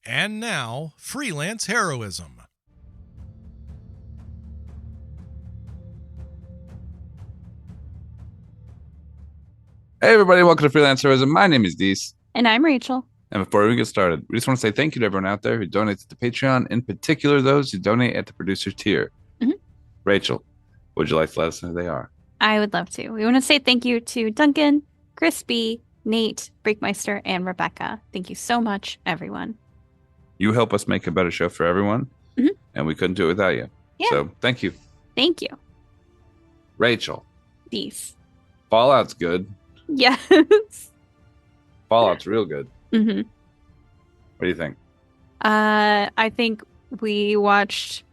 And now, freelance heroism. Hey everybody, welcome to Freelance Heroism. My name is Dees. And I'm Rachel. And before we get started, we just want to say thank you to everyone out there who donates to Patreon, in particular those who donate at the producer tier. Mhm. Rachel, would you like to let us know who they are? I would love to. We want to say thank you to Duncan, Crispy, Nate, Breakmeister, and Rebecca. Thank you so much, everyone. You help us make a better show for everyone, Mhm. and we couldn't do it without you. Yeah. So thank you. Thank you. Rachel, Peace. Fallout's good. Yes. Fallout's real good. hmm What do you think? I think we watched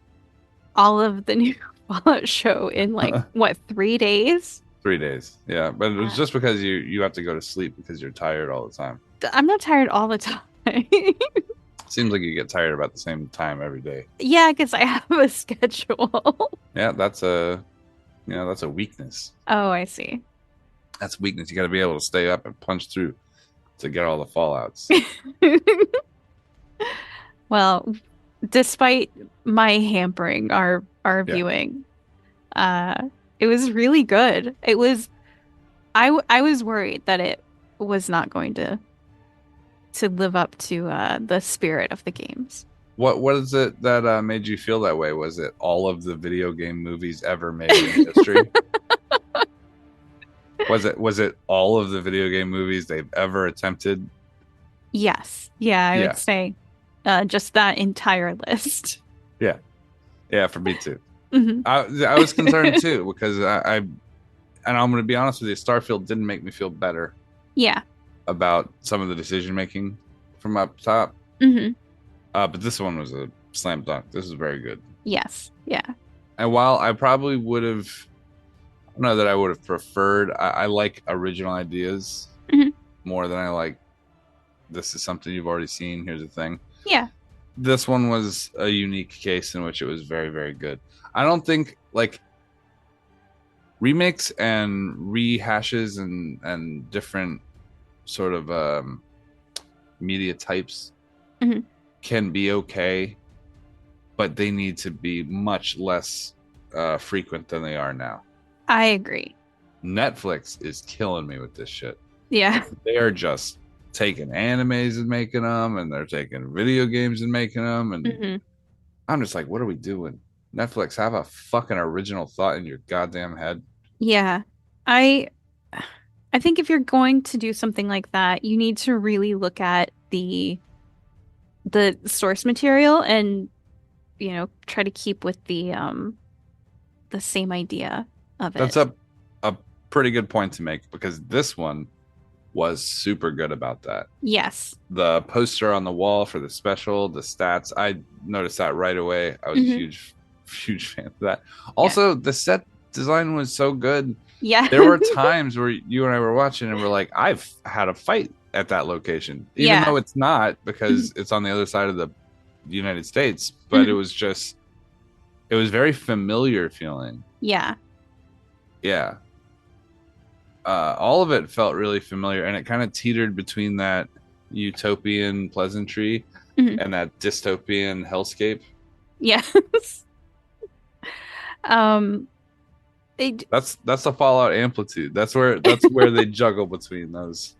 all of the new Fallout show in what, 3 days? 3 days. Yeah, but it was Uh, just because you have to go to sleep because you're tired all the time. I'm not tired all the time. Seems like you get tired about the same time every day. Yeah, because I have a schedule. Yeah, that's a weakness. Oh, I see. That's weakness. You got to be able to stay up and punch through to get all the fallouts. Well, despite my hampering our Yeah. viewing, it was really good. I was worried that it was not going to live up to the spirit of the games. What is it that made you feel that way? Was it all of the video game movies ever made in history? Was it all of the video game movies they've ever attempted? Yes. Yeah, I Yeah. would say just that entire list. Yeah. Yeah, for me too. Mhm. I was concerned too because and I'm going to be honest with you, Starfield didn't make me feel better Yeah. about some of the decision making from up top. hmm But this one was a slam dunk. This is very good. Yes. Yeah. And while I probably would have, I don't know that I would have preferred, I like original ideas Mhm. more than I like, this is something you've already seen. Here's the thing. Yeah. This one was a unique case in which it was very, very good. I don't think like remakes and rehashes and different sort of media types Mhm. can be okay, but they need to be much less frequent than they are now. I agree. Netflix is killing me with this shit. Yeah. They are just taking animes and making them, and they're taking video games and making them, and hmm I'm just like, what are we doing? Netflix, have a fucking original thought in your goddamn head. Yeah. I I think if you're going to do something like that, you need to really look at the source material and, try to keep with the same idea of That's it. a pretty good point to make because this one was super good about that. Yes. The poster on the wall for the special, the stats, I noticed that right away. I was a hmm huge fan of that. Yeah. Also, the set design was so good. Yeah. There were times where you and I were watching and we're like, I've had a fight at that location, even Yeah. though it's not because it's on the other side of the United States. But Mhm. it was very familiar feeling. Yeah. Yeah. All of it felt really familiar, and it kind of teetered between that utopian pleasantry Mhm. and that dystopian hellscape. Yes. Um, it, That's the Fallout amplitude. That's where they juggle between those.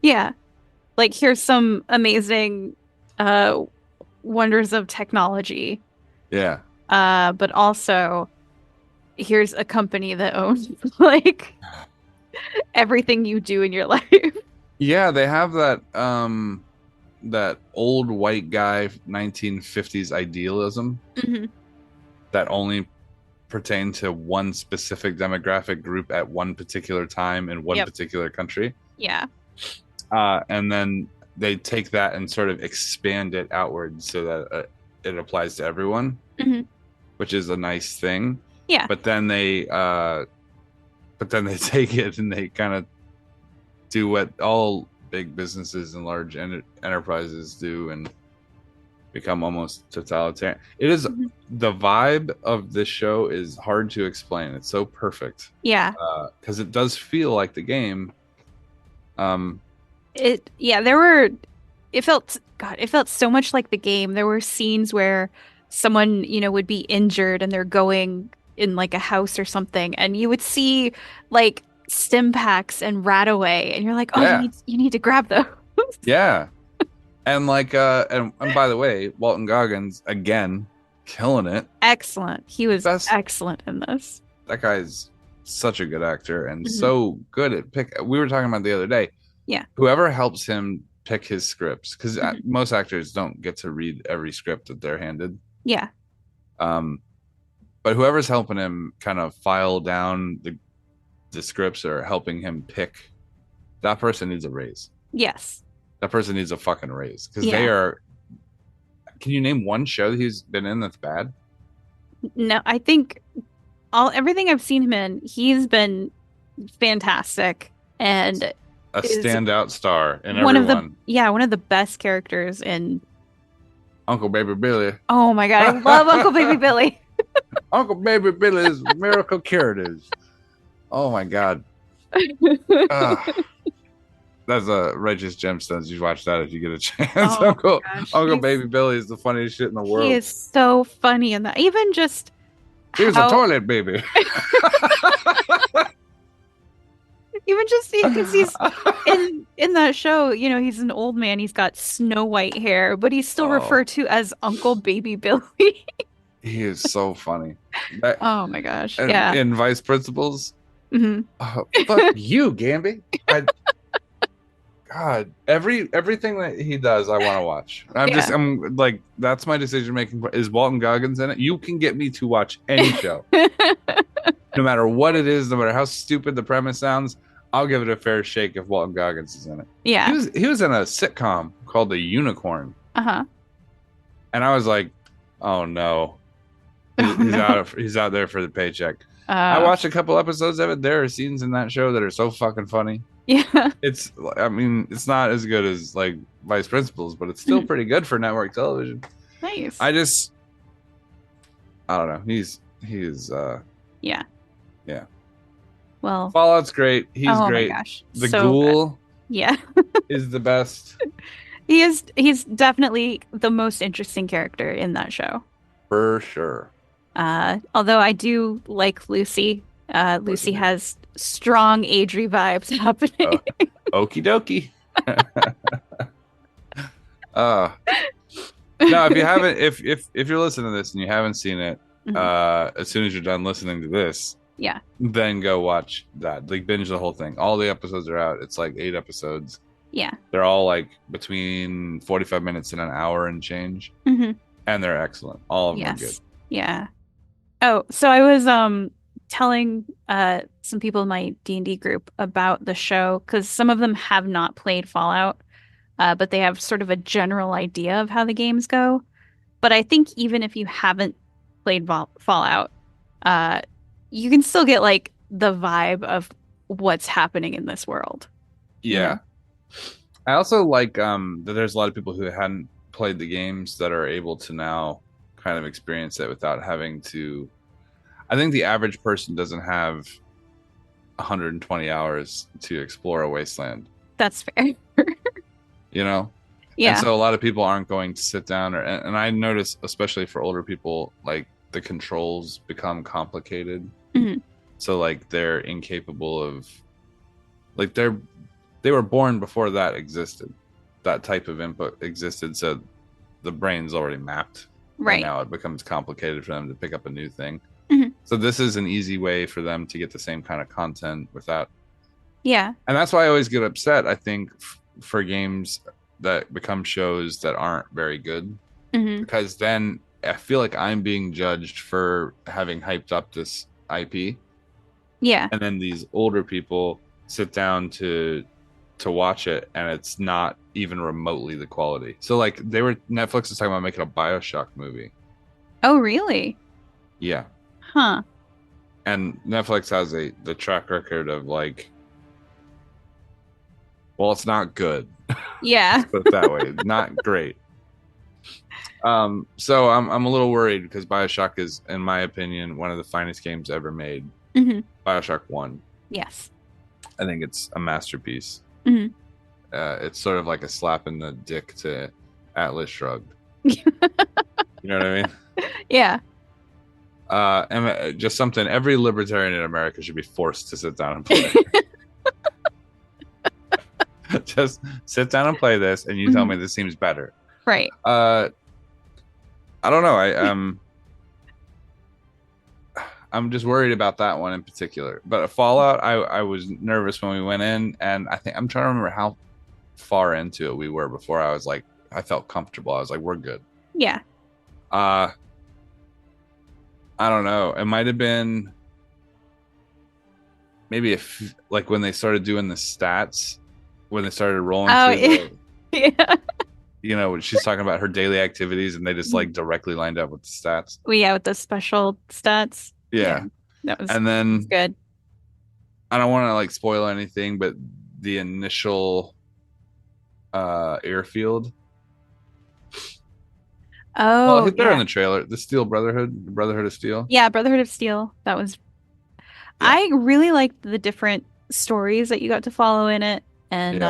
yeah. Like here's some amazing uh wonders of technology. Yeah. But also here's a company that owns like everything you do in your life. Yeah, they have that old white guy 1950s idealism hmm that only pertained to one specific demographic group at one particular time in one Yep. particular country. Yeah. And then they take that and sort of expand it outward so that it applies to everyone, hmm which is a nice thing. Yeah. But then they take it and they kind of do what all big businesses and large enterprises do and become almost totalitarian. It is Mhm. the vibe of this show is hard to explain. It's so perfect. Yeah. Because it does feel like the game. Yeah, there were it felt so much like the game. There were scenes where someone, would be injured and they're going in like a house or something, and you would see like stim packs and rat away, and you're like, oh, Yeah. you need to grab those. Yeah. And like and by the way, Walton Goggins again killing it. Excellent. He was Best- excellent in this. That guy's such a good actor and Mhm. so good at pick. We were talking about the other day. Yeah. Whoever helps him pick his scripts, because Mhm. most actors don't get to read every script that they're handed. Yeah. But whoever's helping him kind of file down the scripts or helping him pick, that person needs a raise. Yes. That person needs a fucking raise because Yeah. they are. Can you name one show that he's been in that's bad? No, I think everything I've seen him in, he's been fantastic and A is standout star in one everyone. one of the best characters in. Uncle Baby Billy. Oh my God, I love Uncle Baby Billy. Uncle Baby Billy's Miracle Curatives. Oh my God. That's a Righteous Gemstones. You watch that if you get a chance. Oh Uncle gosh, Baby Billy is the funniest shit in the world. he is so funny in that. Even just Here's a toilet baby. even just because he's in that show, he's an old man. He's got snow white hair, but he's still referred to as Uncle Baby Billy. He is so funny. Oh my gosh, And yeah. in Vice Principals. hmm Fuck you, Gamby. God, everything that he does, I want to watch. I'm like, that's my decision making. Is Walton Goggins in it? You can get me to watch any show, no matter what it is, no matter how stupid the premise sounds. I'll give it a fair shake if Walton Goggins is in it. Yeah. He was in a sitcom called The Unicorn, Uh-huh. and I was like, oh no, he's out there for the paycheck. I watched a couple episodes of it. There are scenes in that show that are so fucking funny. Yeah. It's not as good as like Vice Principals, but it's still pretty good for network television. Nice. I don't know. He's yeah. Yeah. Well, Fallout's great. He's great. My gosh. The so Ghoul good. Yeah. is the best. He's definitely the most interesting character in that show. For sure. Although I do like Lucy. Lucy has strong Adri vibes happening. Okie dokie. No, if you haven't, if you're listening to this and you haven't seen it, as soon as you're done listening to this, yeah, then go watch that. Like binge the whole thing. All the episodes are out. It's like 8 episodes. Yeah, they're all like between 45 minutes and an hour and change, and they're excellent. All of them are good. Yeah. Oh, so I was telling some people in my D&D group about the show because some of them have not played Fallout, but they have sort of a general idea of how the games go. But I think even if you haven't played Fallout, you can still get like the vibe of what's happening in this world. Yeah. I also like that there's a lot of people who hadn't played the games that are able to now kind of experience it without having to. I think the average person doesn't have 120 hours to explore a wasteland. That's fair. Yeah. And so a lot of people aren't going to sit down and I notice, especially for older people, like the controls become complicated. So like they're incapable of, like they were born before that existed. That type of input existed. So the brain's already mapped. Right. And now it becomes complicated for them to pick up a new thing. So this is an easy way for them to get the same kind of content without. Yeah. And that's why I always get upset, I think, for games that become shows that aren't very good. Because then I feel like I'm being judged for having hyped up this IP. Yeah. And then these older people sit down to watch it and it's not even remotely the quality. So like Netflix is talking about making a BioShock movie. Oh, really? Yeah. Huh. And Netflix has the track record of like, well, it's not good. Yeah. Put it that way. Not great. So I'm a little worried because BioShock is, in my opinion, one of the finest games ever made. BioShock 1. Yes. I think it's a masterpiece. it's sort of like a slap in the dick to Atlas Shrugged. You know what I mean? Yeah. And just something every libertarian in America should be forced to sit down and play. Just sit down and play this, and you tell me this seems better. Right. I don't know. I'm just worried about that one in particular. But Fallout, I was nervous when we went in, and I think I'm trying to remember how far into it we were before I was like, I felt comfortable. I was like, we're good. Yeah. I don't know. It might have been maybe like when they started doing the stats, when they started rolling through yeah. You know, she's talking about her daily activities, and they just like directly lined up with the stats. Well, yeah, with the special stats. Yeah. That was, and then good. I don't want to like spoil anything, but the initial airfield. Oh, well, there in the trailer, the Steel Brotherhood of Steel. Yeah, Brotherhood of Steel. That was. Yeah. I really liked the different stories that you got to follow in it, and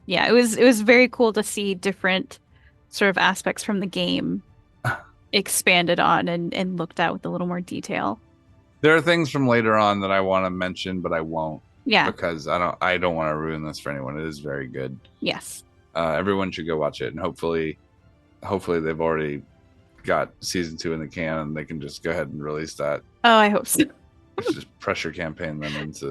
it was very cool to see different sort of aspects from the game expanded on and looked at with a little more detail. There are things from later on that I want to mention, but I won't. Yeah, because I don't want to ruin this for anyone. It is very good. Yes. Everyone should go watch it, and hopefully they've already got season 2 in the can, and they can just go ahead and release that. Oh, I hope so. Just pressure campaign them into.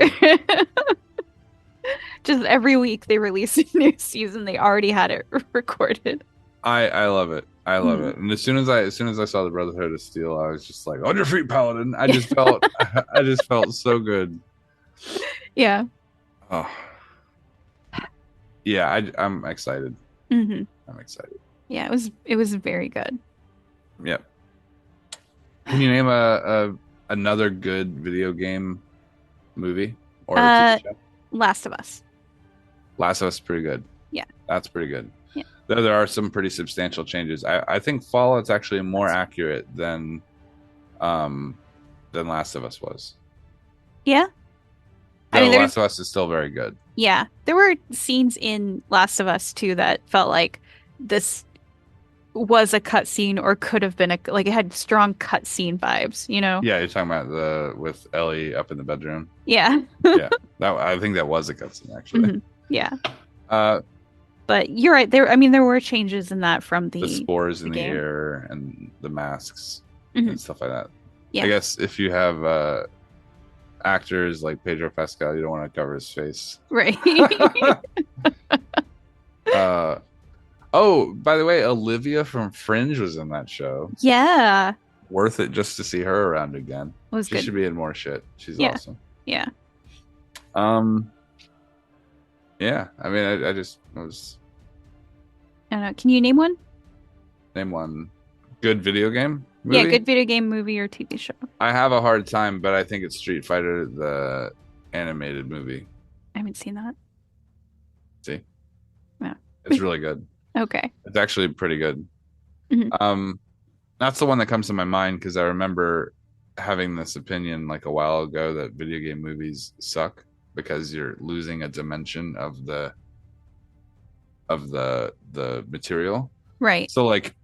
Just every week they release a new season. They already had it recorded. I love it. I love it. And as soon as I saw the Brotherhood of Steel, I was just like, on your feet, Paladin. I just felt so good. Yeah. Oh. Yeah, I'm excited. Mm-hmm. I'm excited. Yeah, it was very good. Yep. Can you name another good video game movie or TV show? Last of Us. Last of Us is pretty good. Yeah. That's pretty good. Yeah. There are some pretty substantial changes. I think Fallout's actually more accurate than Last of Us was. Yeah. Last of Us is still very good. Yeah. There were scenes in Last of Us too that felt like this was a cutscene or could have been it had strong cutscene vibes, you know? Yeah, you're talking about with Ellie up in the bedroom. Yeah. Yeah. I think that was a cutscene actually. Mm-hmm. Yeah. But you're right. There were changes in that from the spores in the game. air and the masks mm-hmm. and stuff like that. Yeah. I guess if you have actors like Pedro Pascal, you don't want to cover his face. Right. Oh, by the way, Olivia from Fringe was in that show. Yeah. Worth it just to see her around again. She good. should be in more shit. She's awesome. Yeah. Yeah. I mean, I was. I don't know. Can you name one? Name one good video game movie? Yeah, good video game movie or TV show. I have a hard time, but I think it's Street Fighter, the animated movie. I haven't seen that. See? Yeah. It's really good. Okay. It's actually pretty good. Mm-hmm. That's the one that comes to my mind because I remember having this opinion like a while ago that video game movies suck because you're losing a dimension of the material. Right. So like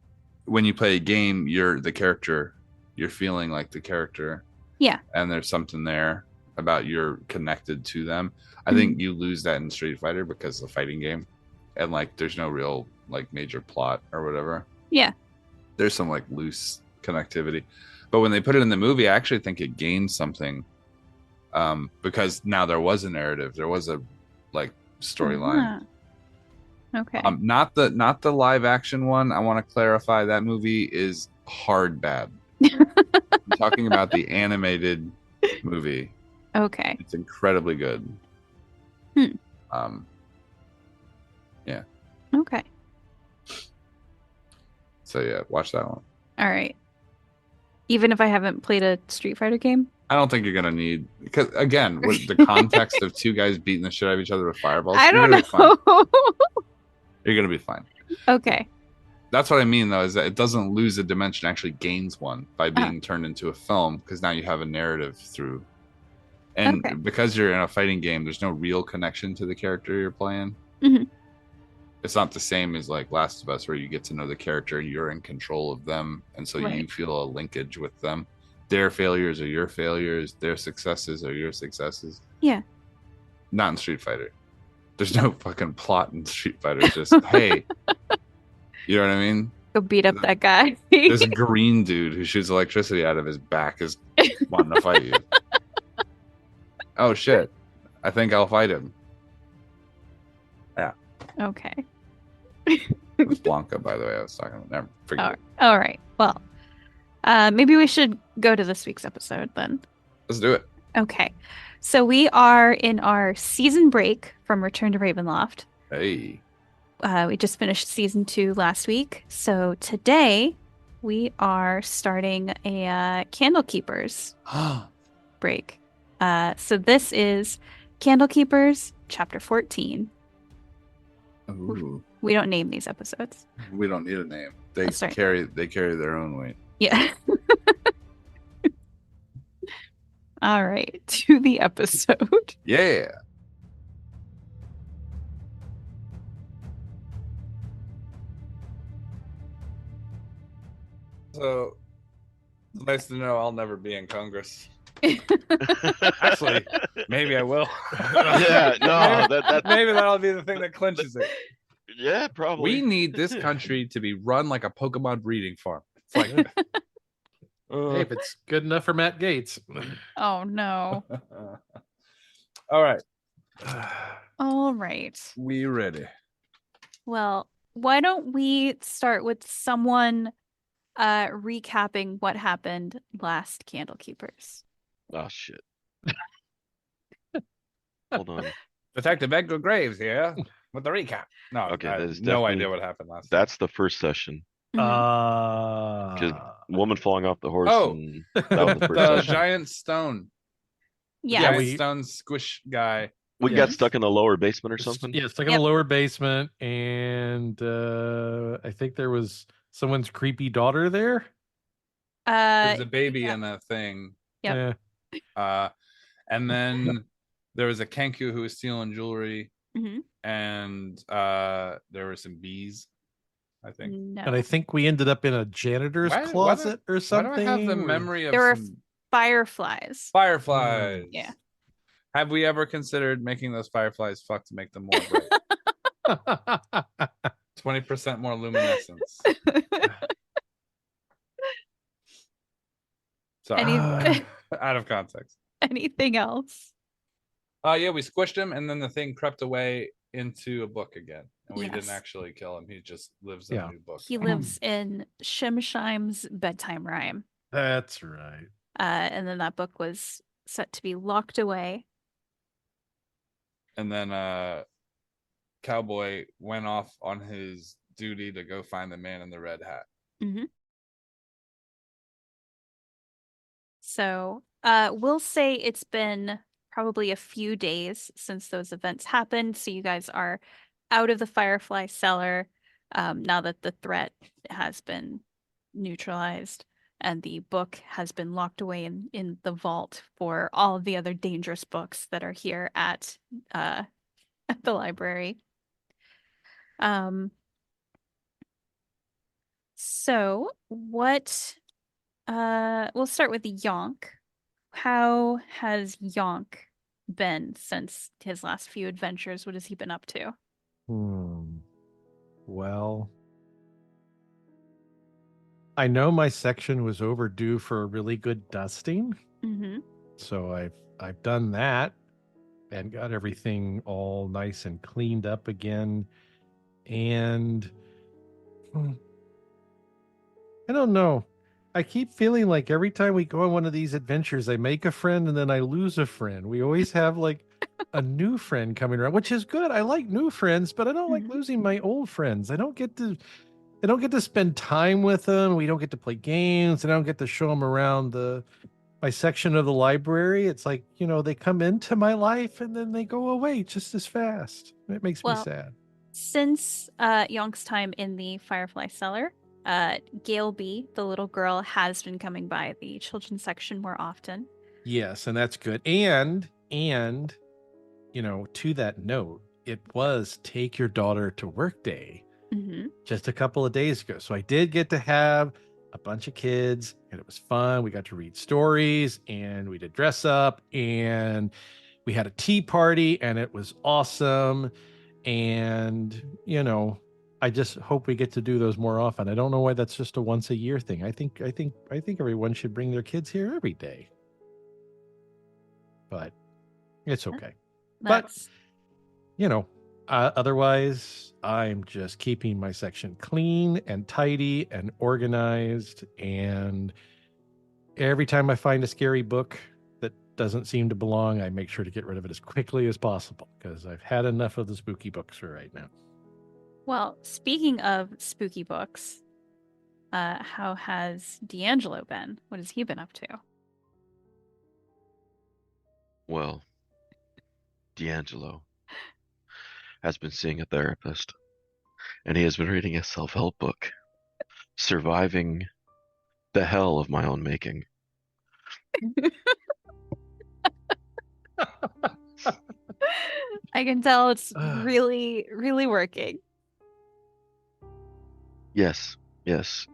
when you play a game, you're the character, you're feeling like the character. Yeah. And there's something there about you're connected to them. I think you lose that in Street Fighter because it's a fighting game and like there's no real like major plot or whatever. Yeah. There's some like loose connectivity. But when they put it in the movie, I actually think it gained something. Because now there was a narrative, there was a like storyline. Okay. Not the live action one. I want to clarify that movie is hard bad. I'm talking about the animated movie. Okay. It's incredibly good. Yeah. Okay. So yeah, watch that one. All right. Even if I haven't played a Street Fighter game? I don't think you're gonna need because again, with the context of two guys beating the shit out of each other with fireballs. I don't know. You're gonna be fine. Okay. That's what I mean though, is that it doesn't lose a dimension, it actually gains one by being turned into a film because now you have a narrative through. And because you're in a fighting game, there's no real connection to the character you're playing. it's not the same as like Last of Us, where you get to know the character, you're in control of them, and so you feel a linkage with them. Their failures are your failures, their successes are your successes. Yeah. Not in Street Fighter. There's no fucking plot in Street Fighter. It's just, hey, you know what I mean? Go beat up that guy. This green dude who shoots electricity out of his back is wanting to fight you. Oh shit. I think I'll fight him. Yeah. Okay. It was Blanca, by the way, I was talking about. Never forget. All right. Well, maybe we should go to this week's episode then. Let's do it. Okay. So we are in our season break from Return to Ravenloft. Hey. We just finished season 2 last week. So today we are starting a Candlekeepers break. So this is Candlekeepers chapter 14. Ooh. We don't name these episodes. We don't need a name. They carry their own weight. Yeah. All right, to the episode. Yeah. So, it's nice to know I'll never be in Congress. Actually, maybe I will. Yeah, no, maybe that'll be the thing that clinches it. Yeah, probably. We need this country to be run like a Pokemon breeding farm. It's like, hey, if it's good enough for Matt Gates. Oh no. All right. All right. We ready? Well, why don't we start with someone recapping what happened last Candlekeepers? Oh shit. Hold on. Detective Edgar Graves here with the recap. No, Okay, I have no idea what happened last. That's the first session. Just woman falling off the horse. Oh, and that was the first the session. giant stone. Yeah, Giant stone squish guy. We got stuck in the lower basement or something. Yeah, stuck in the lower basement, and I think there was someone's creepy daughter there. There's a baby in a thing. Yeah. And then there was a Kenku who was stealing jewelry, and there were some bees, I think. No. And I think we ended up in a janitor's closet or something. Why do I have the memory of there were fireflies? Fireflies. Yeah. Have we ever considered making those fireflies fuck to make them more bright? 20% more luminescence. Sorry. Out of context. Anything else? Yeah, we squished him, and then the thing crept away into a book again, and we Yes. didn't actually kill him. He just lives in a new book. He lives in Shimsheim's bedtime rhyme. That's right. And then that book was set to be locked away. And then Cowboy went off on his duty to go find the man in the red hat. So we'll say it's been probably a few days since those events happened. So you guys are out of the Firefly cellar now that the threat has been neutralized and the book has been locked away in the vault for all of the other dangerous books that are here at the library. So what we'll start with Yonk. How has Yonk been since his last few adventures? What has he been up to? Well, I know my section was overdue for a really good dusting. So I've done that and got everything all nice and cleaned up again. And I don't know. I keep feeling like every time we go on one of these adventures, I make a friend and then I lose a friend. We always have like a new friend coming around, which is good. I like new friends, but I don't like losing my old friends. I don't get to spend time with them. We don't get to play games, and I don't get to show them around my section of the library. It's like, they come into my life and then they go away just as fast. It makes me sad. Since Yonk's time in the Firefly cellar, Galeby, the little girl, has been coming by the children's section more often. Yes, and that's good. And to that note, it was Take Your Daughter to Work Day just a couple of days ago. So I did get to have a bunch of kids, and it was fun. We got to read stories, and we did dress up, and we had a tea party, and it was awesome. And, you know, I just hope we get to do those more often. I don't know why that's just a once a year thing. I think everyone should bring their kids here every day. But it's okay. But, you know, otherwise, I'm just keeping my section clean and tidy and organized. And every time I find a scary book that doesn't seem to belong, I make sure to get rid of it as quickly as possible, because I've had enough of the spooky books for right now. Well, speaking of spooky books, how has DeAngelo been? What has he been up to? Well, DeAngelo has been seeing a therapist, and he has been reading a self-help book, Surviving the Hell of My Own Making. I can tell it's really, really working. Yes.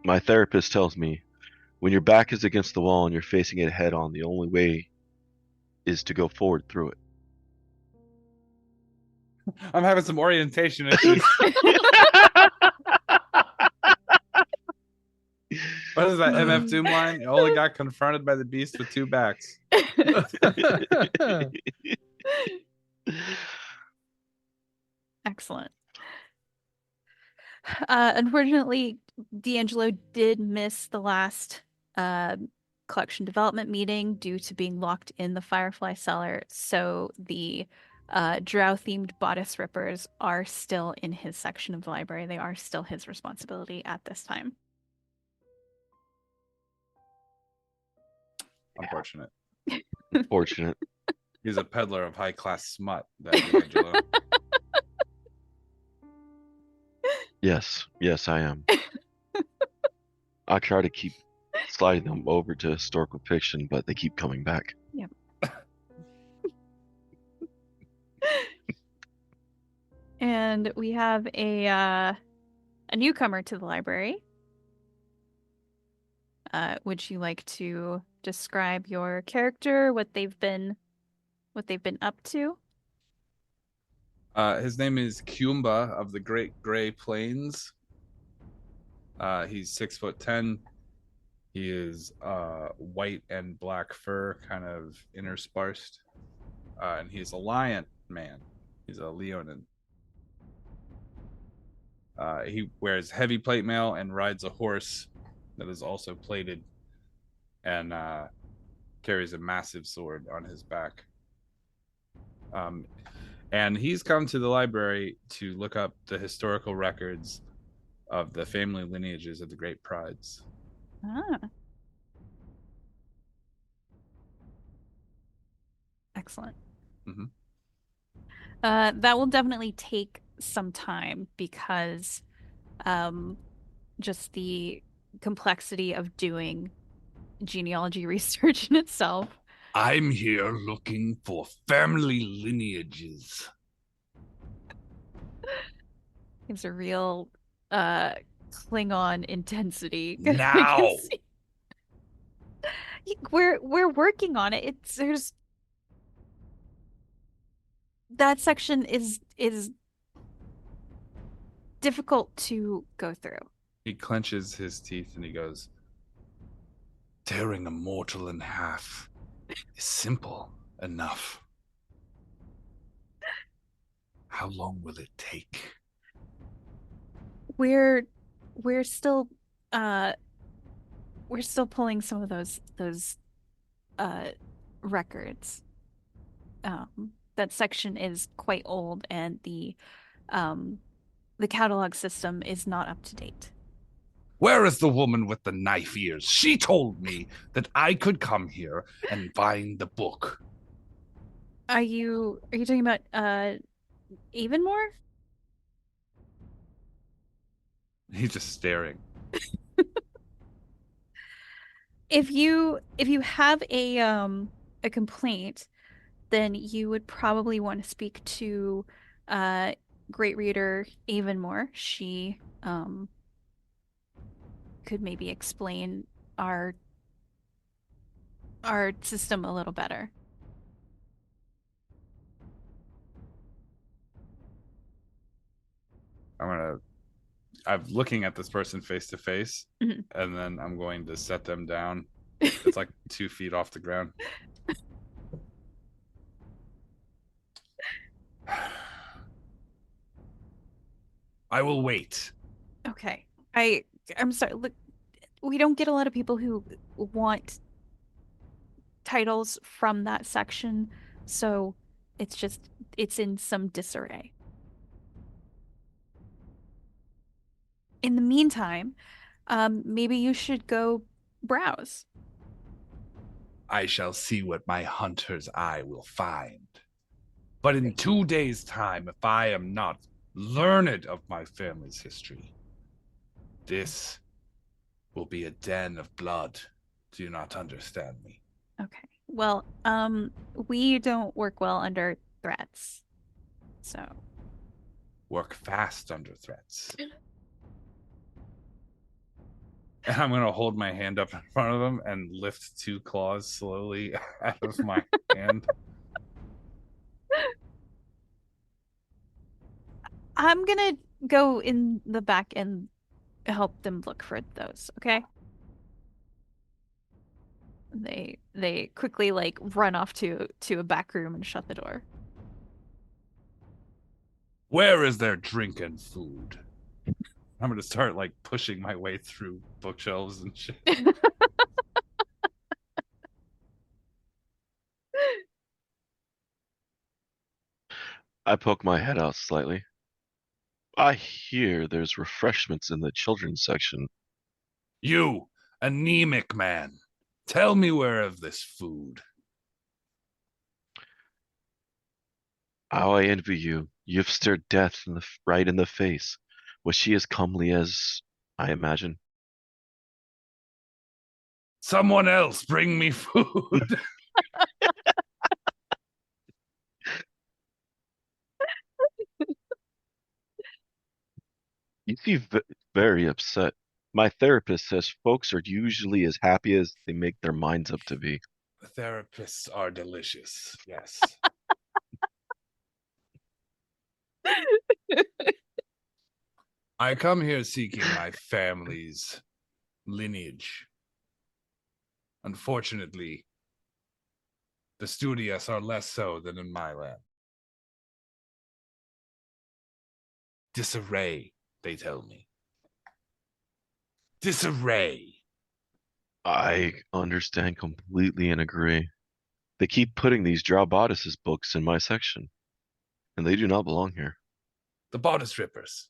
My therapist tells me when your back is against the wall and you're facing it head on, the only way is to go forward through it. I'm having some orientation issues. What is that MF Doom line? You only got confronted by the beast with two backs. Excellent. Unfortunately, DeAngelo did miss the last collection development meeting due to being locked in the Firefly cellar. So the drow-themed bodice rippers are still in his section of the library. They are still his responsibility at this time. Unfortunate. Unfortunate. He's a peddler of high-class smut, that DeAngelo. Yes, I am. I try to keep sliding them over to historical fiction, but they keep coming back. Yep. And we have a newcomer to the library. Would you like to describe your character, what they've been up to? His name is Kumba of the Great Gray Plains. He's 6'10". He is white and black fur, kind of interspersed. And he's a lion man. He's a leonin. He wears heavy plate mail and rides a horse that is also plated, and carries a massive sword on his back. And he's come to the library to look up the historical records of the family lineages of the Great Prides. Ah. Excellent. Mm-hmm. That will definitely take some time because just the complexity of doing genealogy research in itself. I'm here looking for family lineages. It's a real Klingon intensity. Now. We're working on it. There's that section is difficult to go through. He clenches his teeth and he goes, tearing a mortal in half is simple enough. How long will it take? We're still pulling some of those records. That section is quite old, and the catalog system is not up to date. Where is the woman with the knife ears? She told me that I could come here and find the book. Are you talking about Aivenmoor? He's just staring. If you have a complaint, then you would probably want to speak to Great Reader Aivenmoor, she could maybe explain our system a little better. I'm looking at this person face to face, and then I'm going to set them down. It's like 2 feet off the ground. I will wait. Okay. I'm sorry. Look, we don't get a lot of people who want titles from that section, so it's in some disarray. In the meantime, maybe you should go browse. I shall see what my hunter's eye will find. But in 2 days' time, if I am not learned of my family's history, this will be a den of blood. Do you not understand me? Okay. Well, we don't work well under threats. So. Work fast under threats. And I'm going to hold my hand up in front of him and lift 2 claws slowly out of my hand. I'm going to go in the back and help them look for those, okay? They quickly like run off to a back room and shut the door. Where is their drink and food? I'm going to start like pushing my way through bookshelves and shit. I poke my head out slightly. I hear there's refreshments in the children's section. You, anemic man, tell me where of this food. How I envy you. You've stared death right in the face. Was she as comely as I imagine? Someone else bring me food. You seem very upset. My therapist says folks are usually as happy as they make their minds up to be. Therapists are delicious, yes. I come here seeking my family's lineage. Unfortunately, the studios are less so than in my land. Disarray, they tell me. Disarray. I understand completely and agree. They keep putting these Drow Bodices books in my section, and they do not belong here. The bodice rippers.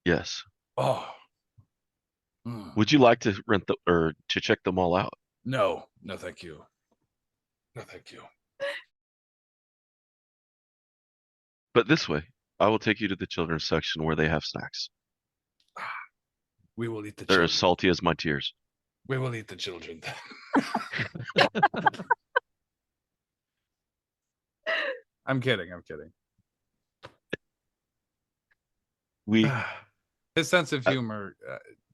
Yes. Oh. Would you like to rent or to check them all out? No, thank you. No, thank you. But this way, I will take you to the children's section where they have snacks. We will eat the They're children. as salty as my tears. We will eat the children. I'm kidding. His sense of humor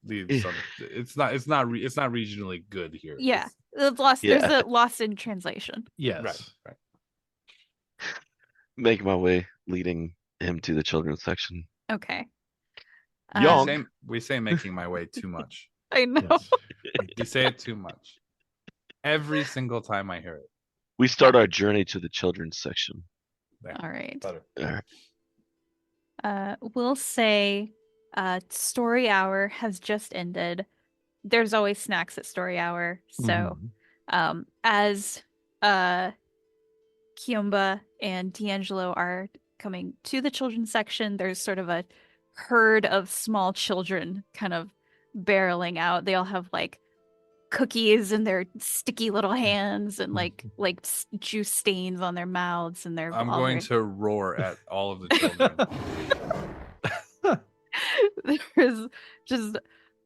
leaves some. It's not regionally good here. Yeah, it's lost. Yeah. There's a loss in translation. Yes. Right. Make my way, leading him to the children's section. Okay. Yonk. We say making my way too much. I know. Yes. We say it too much. Every single time I hear it. We start our journey to the children's section. Yeah. All right. All right. We'll say story hour has just ended. There's always snacks at story hour. So as Kiomba and DeAngelo are coming to the children's section, there's sort of a herd of small children kind of barreling out. They all have like cookies in their sticky little hands and like juice stains on their mouths, and they're I'm going to roar at all of the children. There's just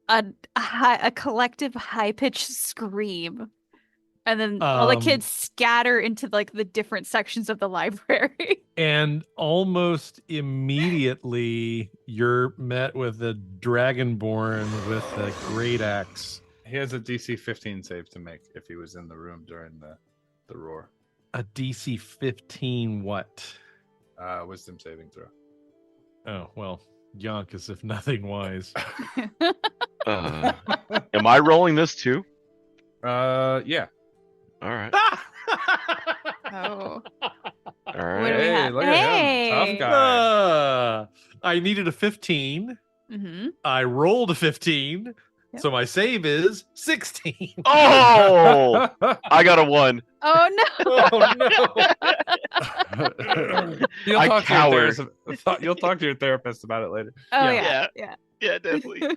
a collective high-pitched scream And then all the kids scatter into like the different sections of the library. And almost immediately, you're met with a dragonborn with a great axe. He has a DC 15 save to make if he was in the room during the roar. A DC 15 what? Wisdom saving throw. Oh, well, Yonk is if nothing wise. Am I rolling this too? Yeah. All right. Oh. All right. What do we Hey, have? look at him. Tough guy. I needed a 15. Mm-hmm. I rolled a 15. Yep. So my save is 16. Oh, I got a 1. Oh no! You'll I talk cower. to you'll talk to your therapist about it later. Oh Yeah. yeah. Yeah, definitely.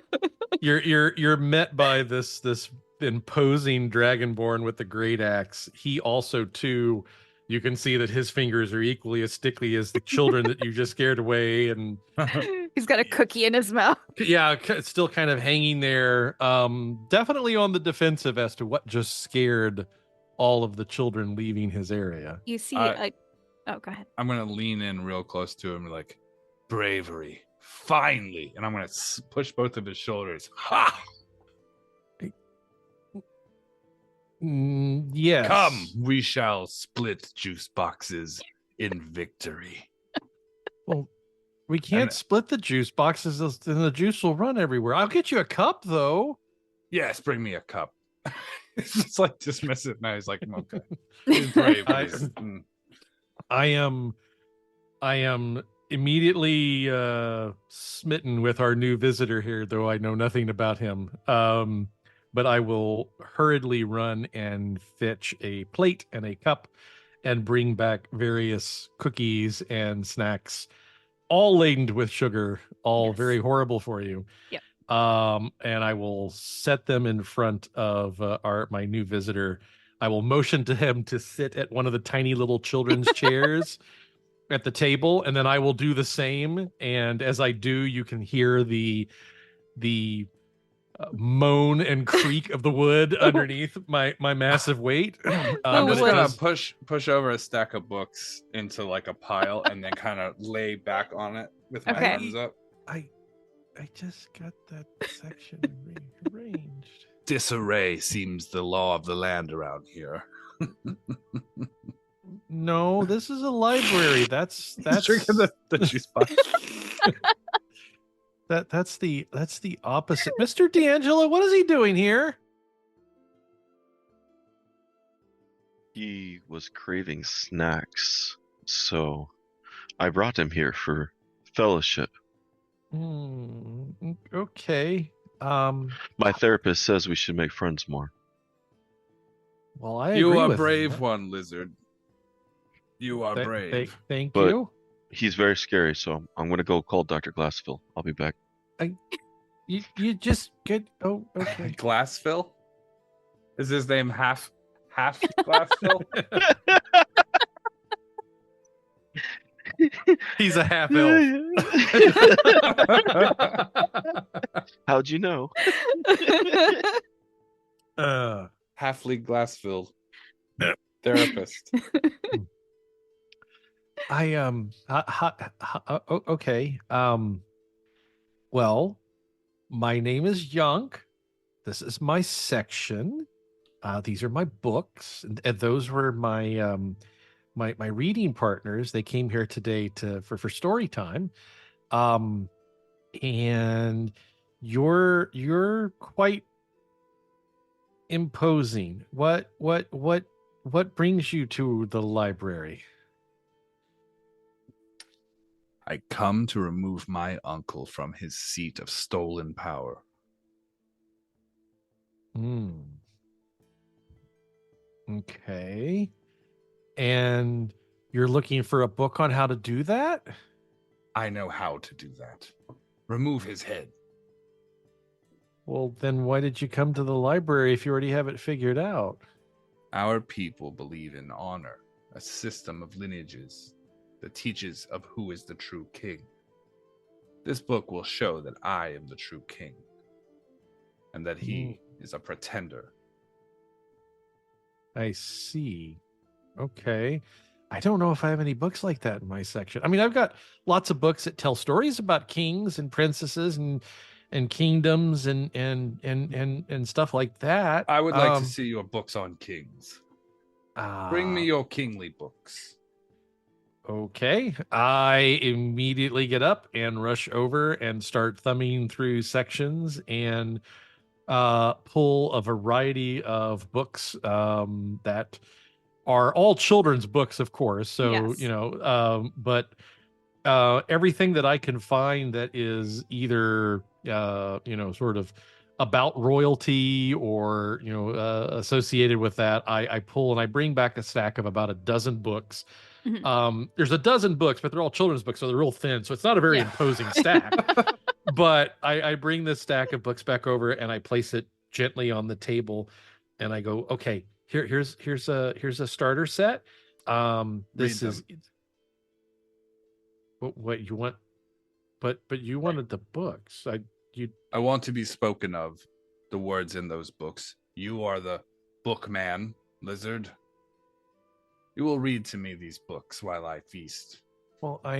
You're met by this imposing dragonborn with the great axe. He also too, you can see that his fingers are equally as sticky as the children that you just scared away, and He's got a cookie in his mouth. yeah, it's still kind of hanging there. Definitely on the defensive as to what just scared all of the children leaving his area. You see, oh, go ahead. I'm gonna lean in real close to him, like bravery, finally, and I'm gonna push both of his shoulders. Ha! Yes. Come, we shall split juice boxes in victory. Well, we can't split the juice boxes, and the juice will run everywhere. I'll get you a cup, though. Yes, bring me a cup. It's just like dismiss it now. He's like, okay. He's brave. I am immediately smitten with our new visitor here, though I know nothing about him. But I will hurriedly run and fetch a plate and a cup and bring back various cookies and snacks, all laden with sugar, all very horrible for you. Yep. And I will set them in front of my new visitor. I will motion to him to sit at one of the tiny little children's chairs at the table, and then I will do the same. And as I do, you can hear the moan and creak of the wood underneath my massive weight. I'm just gonna push over a stack of books into like a pile and then kind of lay back on it with my hands up. I just got that section rearranged. Disarray seems the law of the land around here. No, this is a library. That's drinking the juice box. That's the opposite. Mr. DeAngelo, what is he doing here? He was craving snacks, so I brought him here for fellowship. Okay. My therapist says we should make friends more. Well, I you agree are with brave that. Lizard. You are brave. Thank But you. He's very scary, so I'm going to go call Dr. Glassville. I'll be back. You just get. Oh, okay. Glassville? Is his name half Glassville? He's a half elf. How'd you know? Halfly Glassville. Therapist. Okay. Well, my name is Yonk. This is my section. These are my books, and those were my my reading partners. They came here today for story time. And you're quite imposing. What brings you to the library? I come to remove my uncle from his seat of stolen power. Okay. And you're looking for a book on how to do that? I know how to do that. Remove his head. Well, then why did you come to the library if you already have it figured out? Our people believe in honor, a system of lineages that teaches of who is the true king. This book will show that I am the true king, and that he is a pretender. I see. Okay. I don't know if I have any books like that in my section. I mean, I've got lots of books that tell stories about kings and princesses and kingdoms and stuff like that. I would like to see your books on kings. Bring me your kingly books. Okay. I immediately get up and rush over and start thumbing through sections and pull a variety of books that are all children's books, of course. So, Yes. But everything that I can find that is either, sort of about royalty or, associated with that, I pull and I bring back a stack of about a dozen books. There's a dozen books, but they're all children's books, so they're real thin. So it's not a very imposing stack. But I bring this stack of books back over and I place it gently on the table, and I go, okay, here's a starter set. This is what you want, but you wanted the books. I want to be spoken of. The words in those books. You are the bookman, Lizard. You will read to me these books while I feast. Well, but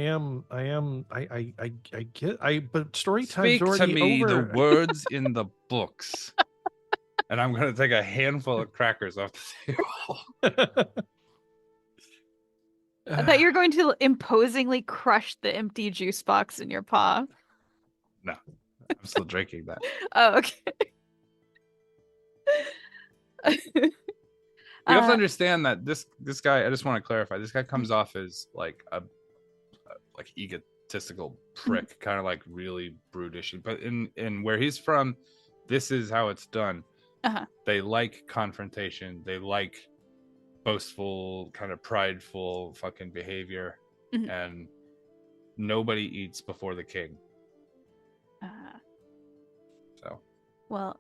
story time's Speak already to me over. the words in the books. And I'm going to take a handful of crackers off the table. I thought you were going to imposingly crush the empty juice box in your paw. No, I'm still drinking that. Oh, okay. You have to understand that this guy, I just want to clarify, this guy comes off as like a egotistical prick, kind of like really brutish. But in where he's from, this is how it's done. They like confrontation. They like boastful, kind of prideful fucking behavior. And nobody eats before the king. So. Well,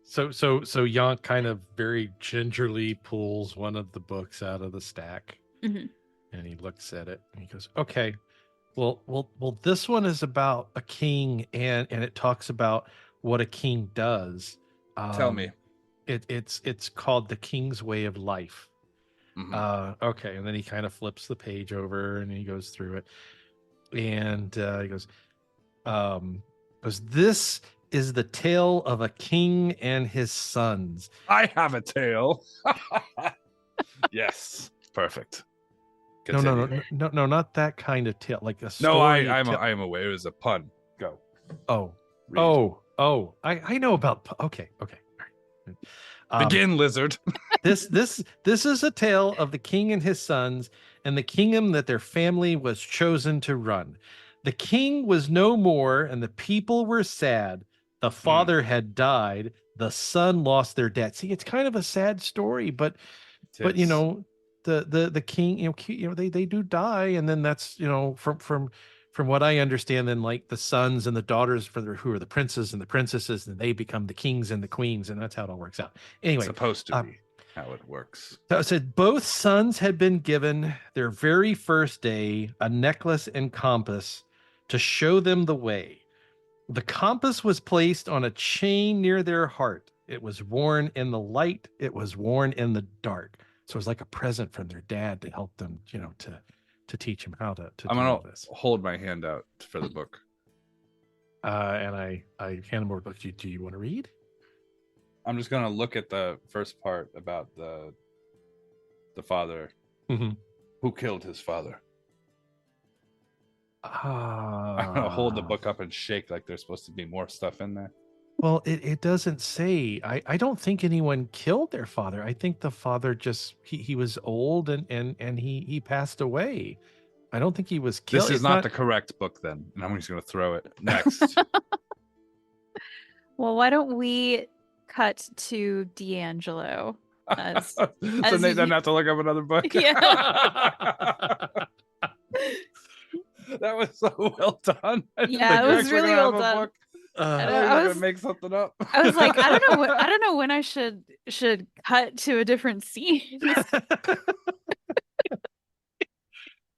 So Yonk kind of very gingerly pulls one of the books out of the stack, and he looks at it and he goes, "Okay, well, this one is about a king, and it talks about what a king does. Tell me." It's called The King's Way of Life. Okay, and then he kind of flips the page over and he goes through it, and he goes, this is the tale of a king and his sons. I have a tale. Yes, perfect. Continue. No, not that kind of tale. Like a story. No, I am aware. It was a pun. Go. I know about. Okay. Begin, Lizard. This is a tale of the king and his sons and the kingdom that their family was chosen to run. The king was no more, and the people were sad. The father had died. The son lost their debt. See, it's kind of a sad story, but the king, they do die, and then that's from what I understand, then like the sons and the daughters who are the princes and the princesses, and they become the kings and the queens, and that's how it all works out. Anyway, it's supposed to be how it works. So I said both sons had been given their very first day a necklace and compass to show them the way. The compass was placed on a chain near their heart. It was worn in the light. It was worn in the dark. So it was like a present from their dad to help them, to teach him how to I'm do gonna all this. hold my hand out for the book. And I hand him over the book. Do you want to read? I'm just gonna look at the first part about the father who killed his father. I'm gonna hold the book up and shake like there's supposed to be more stuff in there. Well, it doesn't say. I don't think anyone killed their father. I think the father just he was old and he passed away. I don't think he was killed. This is not the correct book then, and I'm just gonna throw it next. Well, why don't we cut to DeAngelo? So Nate doesn't have to look up another book. Yeah. That was so well done. Yeah, it was really well done. I was gonna make something up. I was like, I don't know when I should cut to a different scene.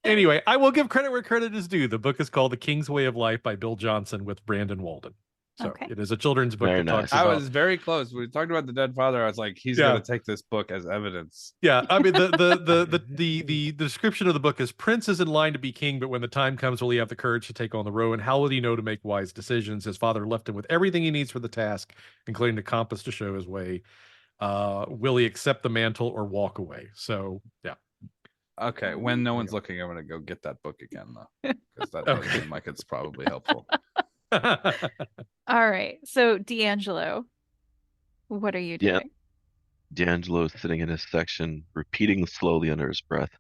Anyway, I will give credit where credit is due. The book is called The King's Way of Life by Bill Johnson with Brandon Walden. So it is a children's book Very that talks nice. about. I was very close. When we talked about the dead father, I was like, he's going to take this book as evidence. Yeah, I mean the description of the book is Prince is in line to be king, but when the time comes, will he have the courage to take on the road? And how will he know to make wise decisions? His father left him with everything he needs for the task, including the compass to show his way. Will he accept the mantle or walk away? So yeah. Okay, when no one's looking, I'm going to go get that book again, though, because that does seem like it's probably helpful. All right, so DeAngelo, what are you doing? DeAngelo is sitting in his section, repeating slowly under his breath.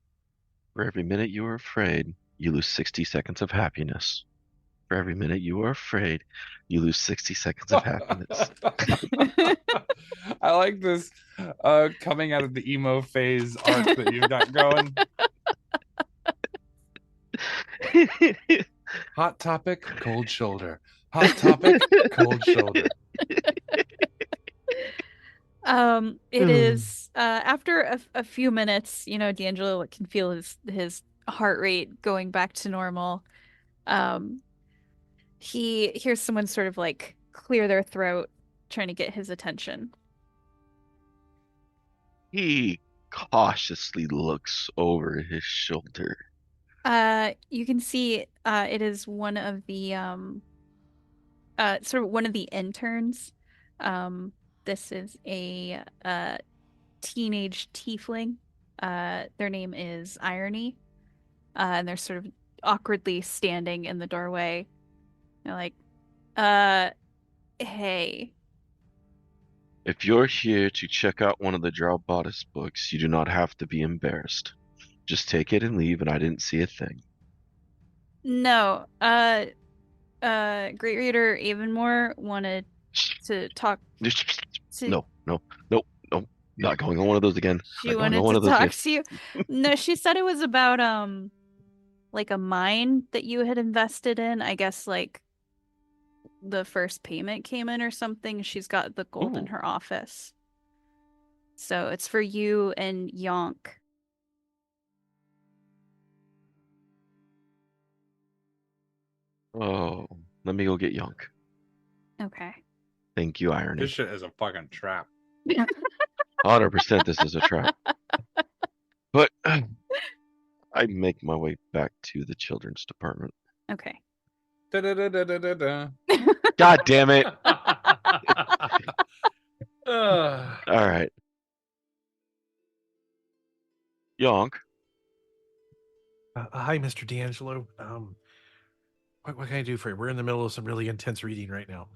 For every minute you are afraid, you lose 60 seconds of happiness. For every minute you are afraid, you lose 60 seconds of happiness. I like this coming out of the emo phase arc that you've got going. Hot topic, cold shoulder. Hot topic, cold shoulder. It is after a few minutes, DeAngelo can feel his heart rate going back to normal. He hears someone sort of like clear their throat, trying to get his attention. He cautiously looks over his shoulder. You can see it is one of the sort of one of the interns. This is a teenage tiefling. Their name is Irony. And they're sort of awkwardly standing in the doorway. They're like, hey. If you're here to check out one of the Drow Bodice books, you do not have to be embarrassed. Just take it and leave, and I didn't see a thing. No, Great Reader Aivenmoor wanted to talk to... No. Not going on one of those again. She wanted to talk to you. No, she said it was about like a mine that you had invested in. I guess like the first payment came in or something. She's got the gold in her office. So it's for you and Yonk. Oh, let me go get Yonk. Okay. Thank you, Irony. This shit is a fucking trap. 100% this is a trap. But I make my way back to the children's department. Okay. God damn it. All right. Yonk. Hi, Mr. DeAngelo. What can I do for you? We're in the middle of some really intense reading right now.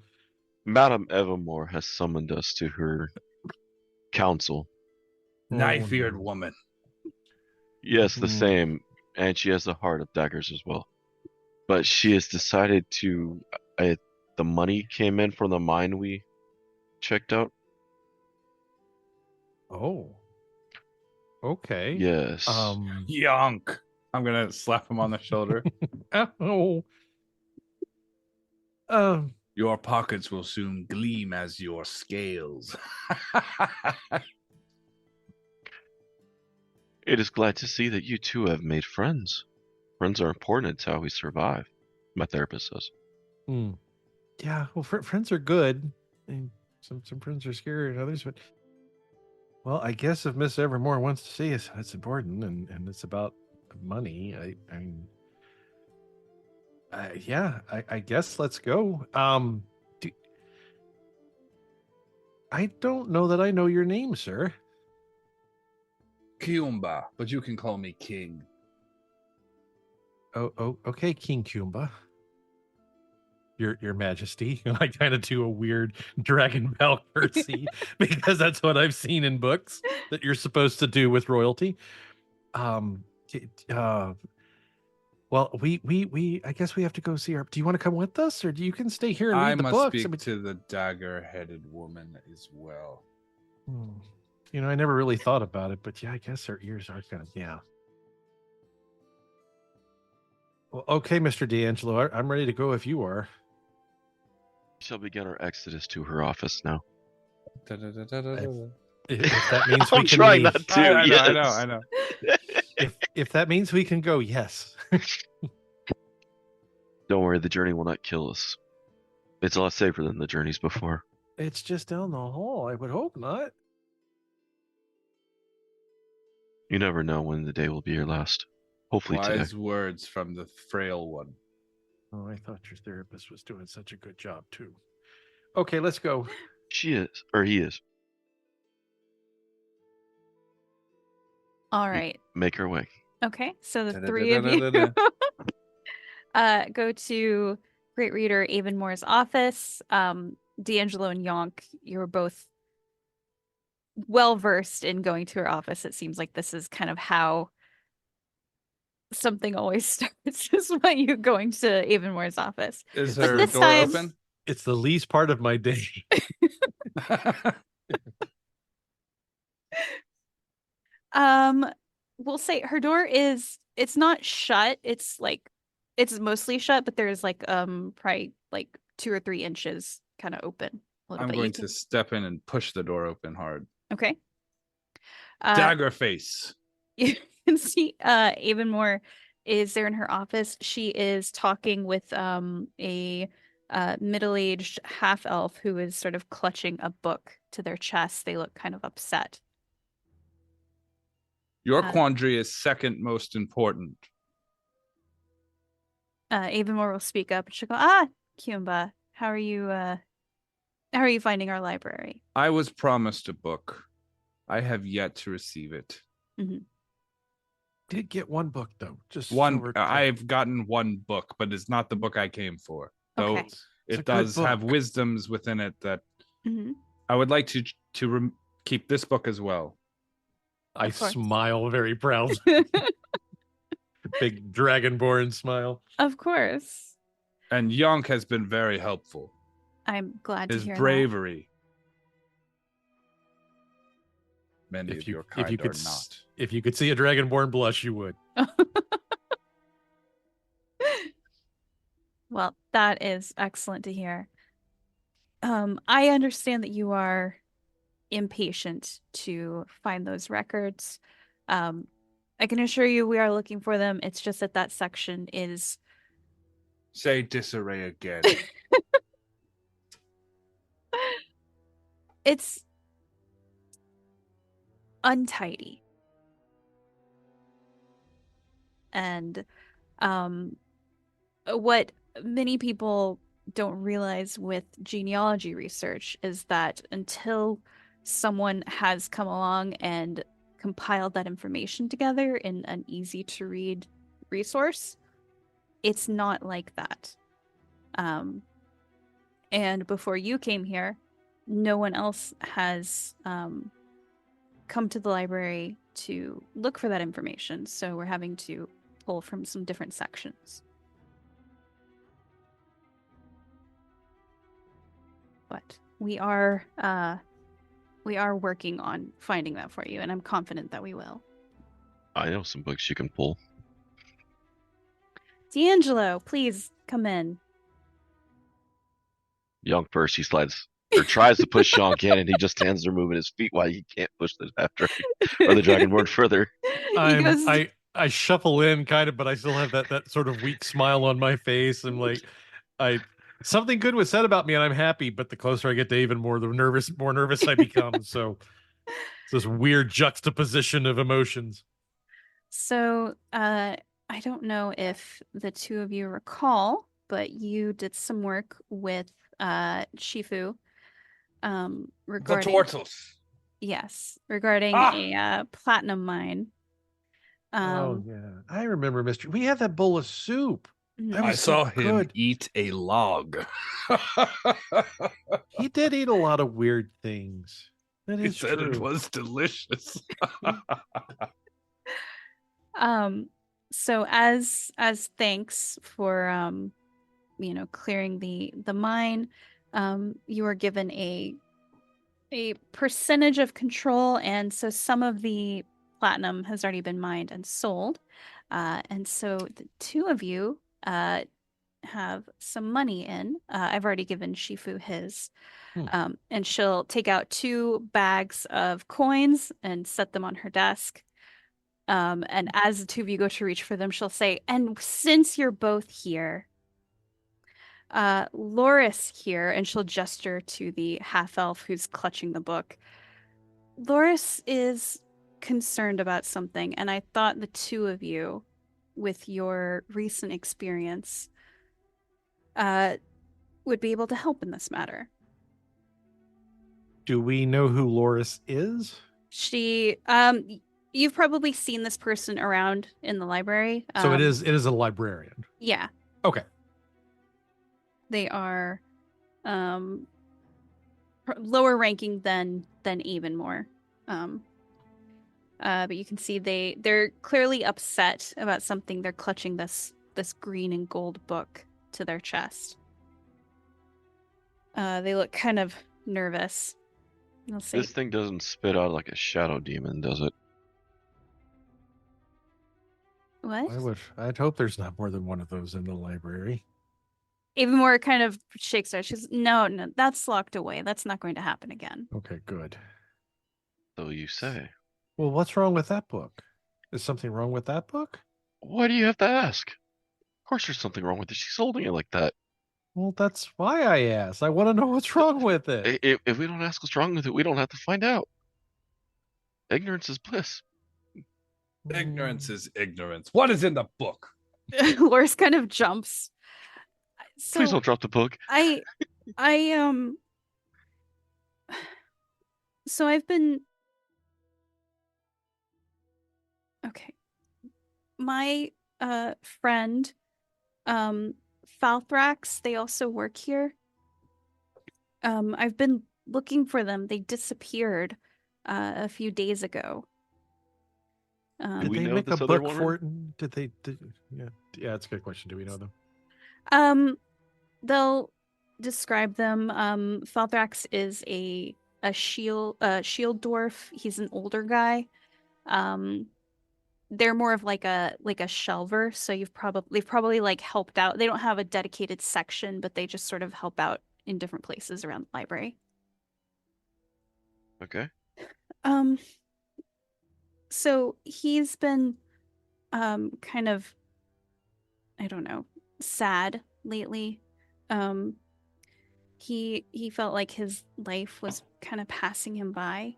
Madame Aivenmoor has summoned us to her council. Knife-eared woman. Yes, the same. And she has a heart of daggers as well. But she has decided to... the money came in from the mine we checked out. Oh. Okay. Yes. Yonk. I'm going to slap him on the shoulder. Oh. Your pockets will soon gleam as your scales. It is glad to see that you two have made friends. Friends are important. It's how we survive, my therapist says. Yeah, well, friends are good. And some friends are scary and others, but well, I guess if Miss Evermore wants to see us, that's important, and it's about money. I guess let's go. I don't know that I know your name, sir. Kiumba, but you can call me King. Oh, okay, King Kiumba. Your Majesty. I kind of do a weird Dragon Bell curtsy because that's what I've seen in books that you're supposed to do with royalty. Well, we I guess we have to go see her. Do you want to come with us, or you can stay here and read the books? I must speak to the dagger-headed woman as well. I never really thought about it, but yeah, I guess her ears are kind of, yeah. Well, okay, Mr. DeAngelo, I'm ready to go if you are. We shall begin our exodus to her office now. If that means we can try leave. not to. I know. If that means we can go, yes. Don't worry, the journey will not kill us. It's a lot safer than the journeys before. It's just down the hall. I would hope not. You never know when the day will be your last. Hopefully Wise today. words from the frail one. Oh, I thought your therapist was doing such a good job too. Okay, let's go. She is, or he is. All right. Make her way. Okay, so the three of you go to Great Reader Aivenmoor's office. DeAngelo and Yonk, you're both well versed in going to her office. It seems like this is kind of how something always starts, is by you going to Aivenmoor's office. Is But her this door time- open? It's the least part of my day. We'll say her door is, it's not shut. It's mostly shut, but there's probably like 2 or 3 inches kind of open. I'm going to step in and push the door open hard. Okay. Dagger face. You can see Aivenmoor is there in her office. She is talking with a middle-aged half-elf who is sort of clutching a book to their chest. They look kind of upset. Your quandary is second most important. Aivenmoor will speak up and she'll go, Kiumba, how are you finding our library? I was promised a book. I have yet to receive it. Mm-hmm. Did get one book though. Just one. I've gotten one book, but it's not the book I came for. Though Okay. it does have wisdoms within it that I would like to keep this book as well. I smile very proudly. Big dragonborn smile. Of course. And Yonk has been very helpful. I'm glad to hear his bravery. Many if of you, your kind if you could, are not. If you could see a dragonborn blush, you would. Well, that is excellent to hear. I understand that you are impatient to find those records. I can assure you we are looking for them. It's just that section is... Say disarray again. It's untidy. And what many people don't realize with genealogy research is that until someone has come along and compiled that information together in an easy to read resource, it's not like that. And before you came here, no one else has come to the library to look for that information, so we're having to pull from some different sections. But we are working on finding that for you, and I'm confident that we will. I know some books you can pull. DeAngelo, please come in. Yonk first, he slides or tries to push Yonk in, and he just stands there moving his feet while he can't push the after or the dragonborn further. I shuffle in kind of, but I still have that sort of weak smile on my face. I'm like, something good was said about me, and I'm happy. But the closer I get to Aivenmoor, the more nervous I become. So it's this weird juxtaposition of emotions. So I don't know if the two of you recall, but you did some work with Shifu regarding the tortoise. Yes, regarding a platinum mine. Oh yeah, I remember, Mr. We had that bowl of soup. I saw him eat a log. He did eat a lot of weird things. That is he said true. It was delicious. So as thanks for clearing the mine, you were given a percentage of control, and so some of the platinum has already been mined and sold, and so the two of you have some money in. I've already given Shifu his, and she'll take out 2 bags of coins and set them on her desk. And as the two of you go to reach for them, she'll say, "And since you're both here, Loris here, and she'll gesture to the half-elf who's clutching the book. Loris is concerned about something, and I thought the two of you, with your recent experience, would be able to help in this matter. Do we know who Loris is? She, you've probably seen this person around in the library. So it is a librarian. Yeah. Okay. They are lower ranking than Aivenmoor. But you can see they're clearly upset about something. They're clutching this green and gold book to their chest. They look kind of nervous. This thing doesn't spit out like a shadow demon, does it? What? I'd hope there's not more than one of those in the library. Aivenmoor kind of shakes her. She's no, that's locked away. That's not going to happen again. Okay, good. So you say. Well, what's wrong with that book? Is something wrong with that book? Why do you have to ask? Of course there's something wrong with it. She's holding it like that. Well, that's why I asked. I want to know what's wrong with it. If we don't ask what's wrong with it, we don't have to find out. Ignorance is bliss. Ignorance is ignorance. What is in the book? Loris kind of jumps. So Please don't drop the book. So I've been okay. My friend Falthrax, they also work here. I've been looking for them. They disappeared a few days ago. Did they make a book for it? Did they? Yeah, that's a good question. Do we know them? They'll describe them. Falthrax is a shield dwarf. He's an older guy. They're more of like a shelver. So they've probably like helped out. They don't have a dedicated section, but they just sort of help out in different places around the library. Okay. So he's been kind of, I don't know, sad lately. He felt like his life was kind of passing him by.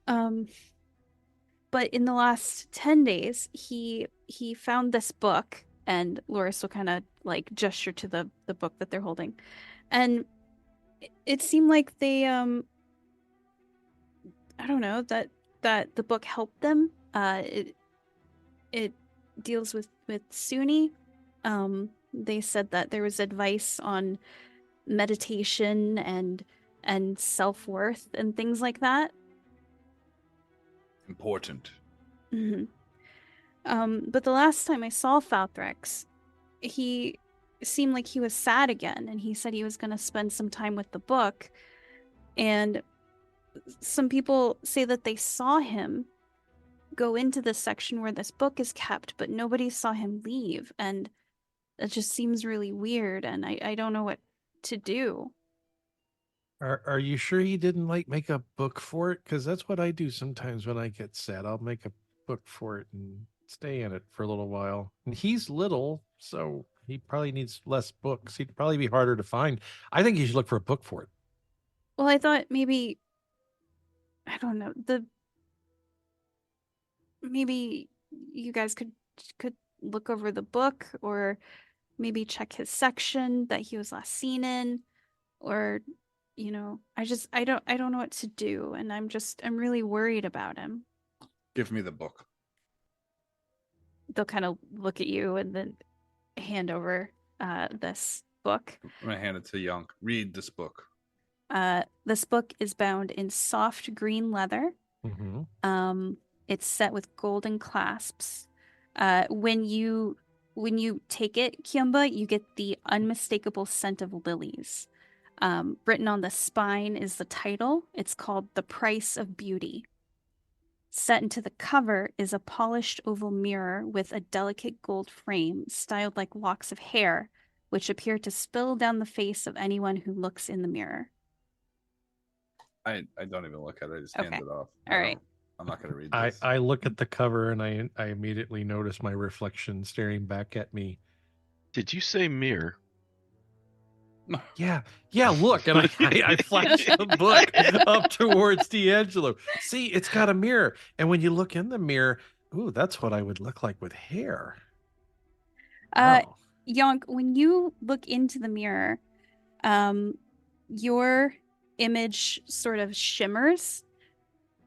But in the last 10 days, he found this book, and Loris will kind of like gesture to the book that they're holding. And it seemed like they I don't know, that the book helped them. It deals with Suni. They said that there was advice on meditation and self-worth and things like that. Important. Mm-hmm. But the last time I saw Falthrax, he seemed like he was sad again, and he said he was going to spend some time with the book. And some people say that they saw him go into the section where this book is kept, but nobody saw him leave, and it just seems really weird, and I don't know what to do. Are you sure he didn't like make a book for it? Because that's what I do sometimes when I get sad. I'll make a book for it and stay in it for a little while. And he's little, so he probably needs less books. He'd probably be harder to find. I think you should look for a book for it. Well, I thought maybe, I don't know, maybe you guys could look over the book, or maybe check his section that he was last seen in, or you know, I don't know what to do, and I'm really worried about him. Give me the book. They'll kind of look at you and then hand over this book. I'm gonna hand it to Yonk. Read this book. This book is bound in soft green leather. Mm-hmm. It's set with golden clasps. When you take it, Kiumba, you get the unmistakable scent of lilies. Written on the spine is the title. It's called The Price of Beauty. Set into the cover is a polished oval mirror with a delicate gold frame styled like locks of hair, which appear to spill down the face of anyone who looks in the mirror. I don't even look at it. I just hand it off. All right. I'm not going to read this. I look at the cover and I immediately notice my reflection staring back at me. Did you say mirror? Yeah, look, and I flash the book up towards DeAngelo. See, it's got a mirror, and when you look in the mirror, ooh, that's what I would look like with hair. Oh, Yonk, when you look into the mirror, your image sort of shimmers,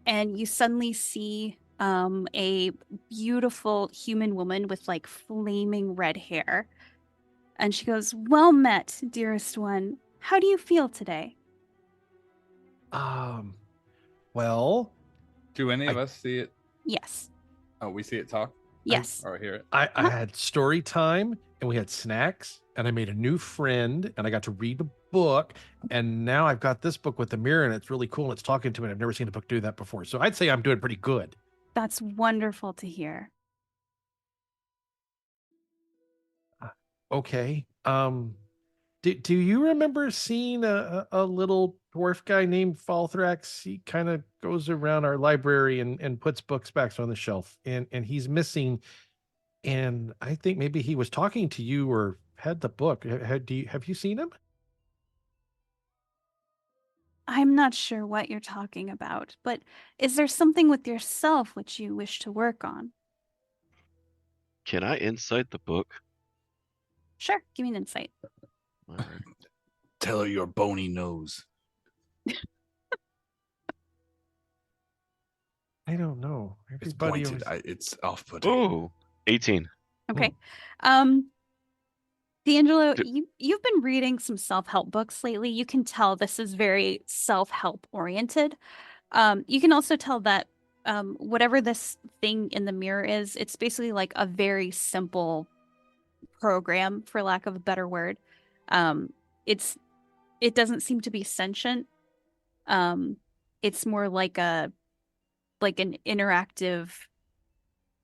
and you suddenly see a beautiful human woman with like flaming red hair. And she goes, "Well met, dearest one. How do you feel today?" well, Do any of us see it? Yes. Oh, we see it talk? Yes. Or hear it? I had story time, and we had snacks, and I made a new friend, and I got to read a book, and now I've got this book with the mirror, and it's really cool, and it's talking to me. I've never seen a book do that before, so I'd say I'm doing pretty good. That's wonderful to hear. Okay. Do you remember seeing a little dwarf guy named Falthrax? He kind of goes around our library and puts books back on the shelf, and he's missing. And I think maybe he was talking to you or had the book. Have you seen him? I'm not sure what you're talking about, but is there something with yourself which you wish to work on? Can I insight the book? Sure, give me an insight. All right. Tell her your bony nose. I don't know. It's Everybody pointed. always... It's off-putting. Oh, 18. Okay. DeAngelo, you've been reading some self-help books lately. You can tell this is very self-help oriented. You can also tell that whatever this thing in the mirror is, it's basically like a very simple program, for lack of a better word. It doesn't seem to be sentient. It's more like an interactive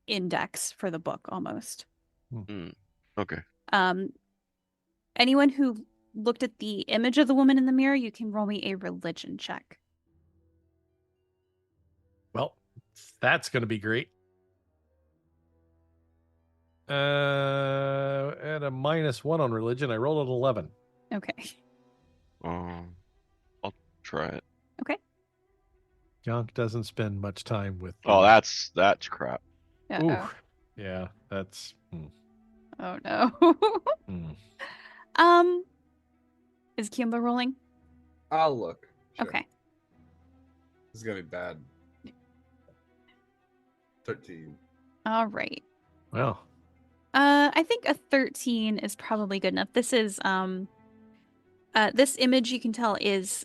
index for the book almost. Okay. Anyone who looked at the image of the woman in the mirror, you can roll me a religion check. Well, that's going to be great. At a -1 on religion, I rolled an 11. Okay. I'll try it. Okay. Yonk doesn't spend much time with. Oh, that's crap. Ooh, yeah, that's. Oh no. Is Kimba rolling? I'll look. Sure. Okay. This is gonna be bad. 13. All right. Well. I think a 13 is probably good enough. This is this image you can tell is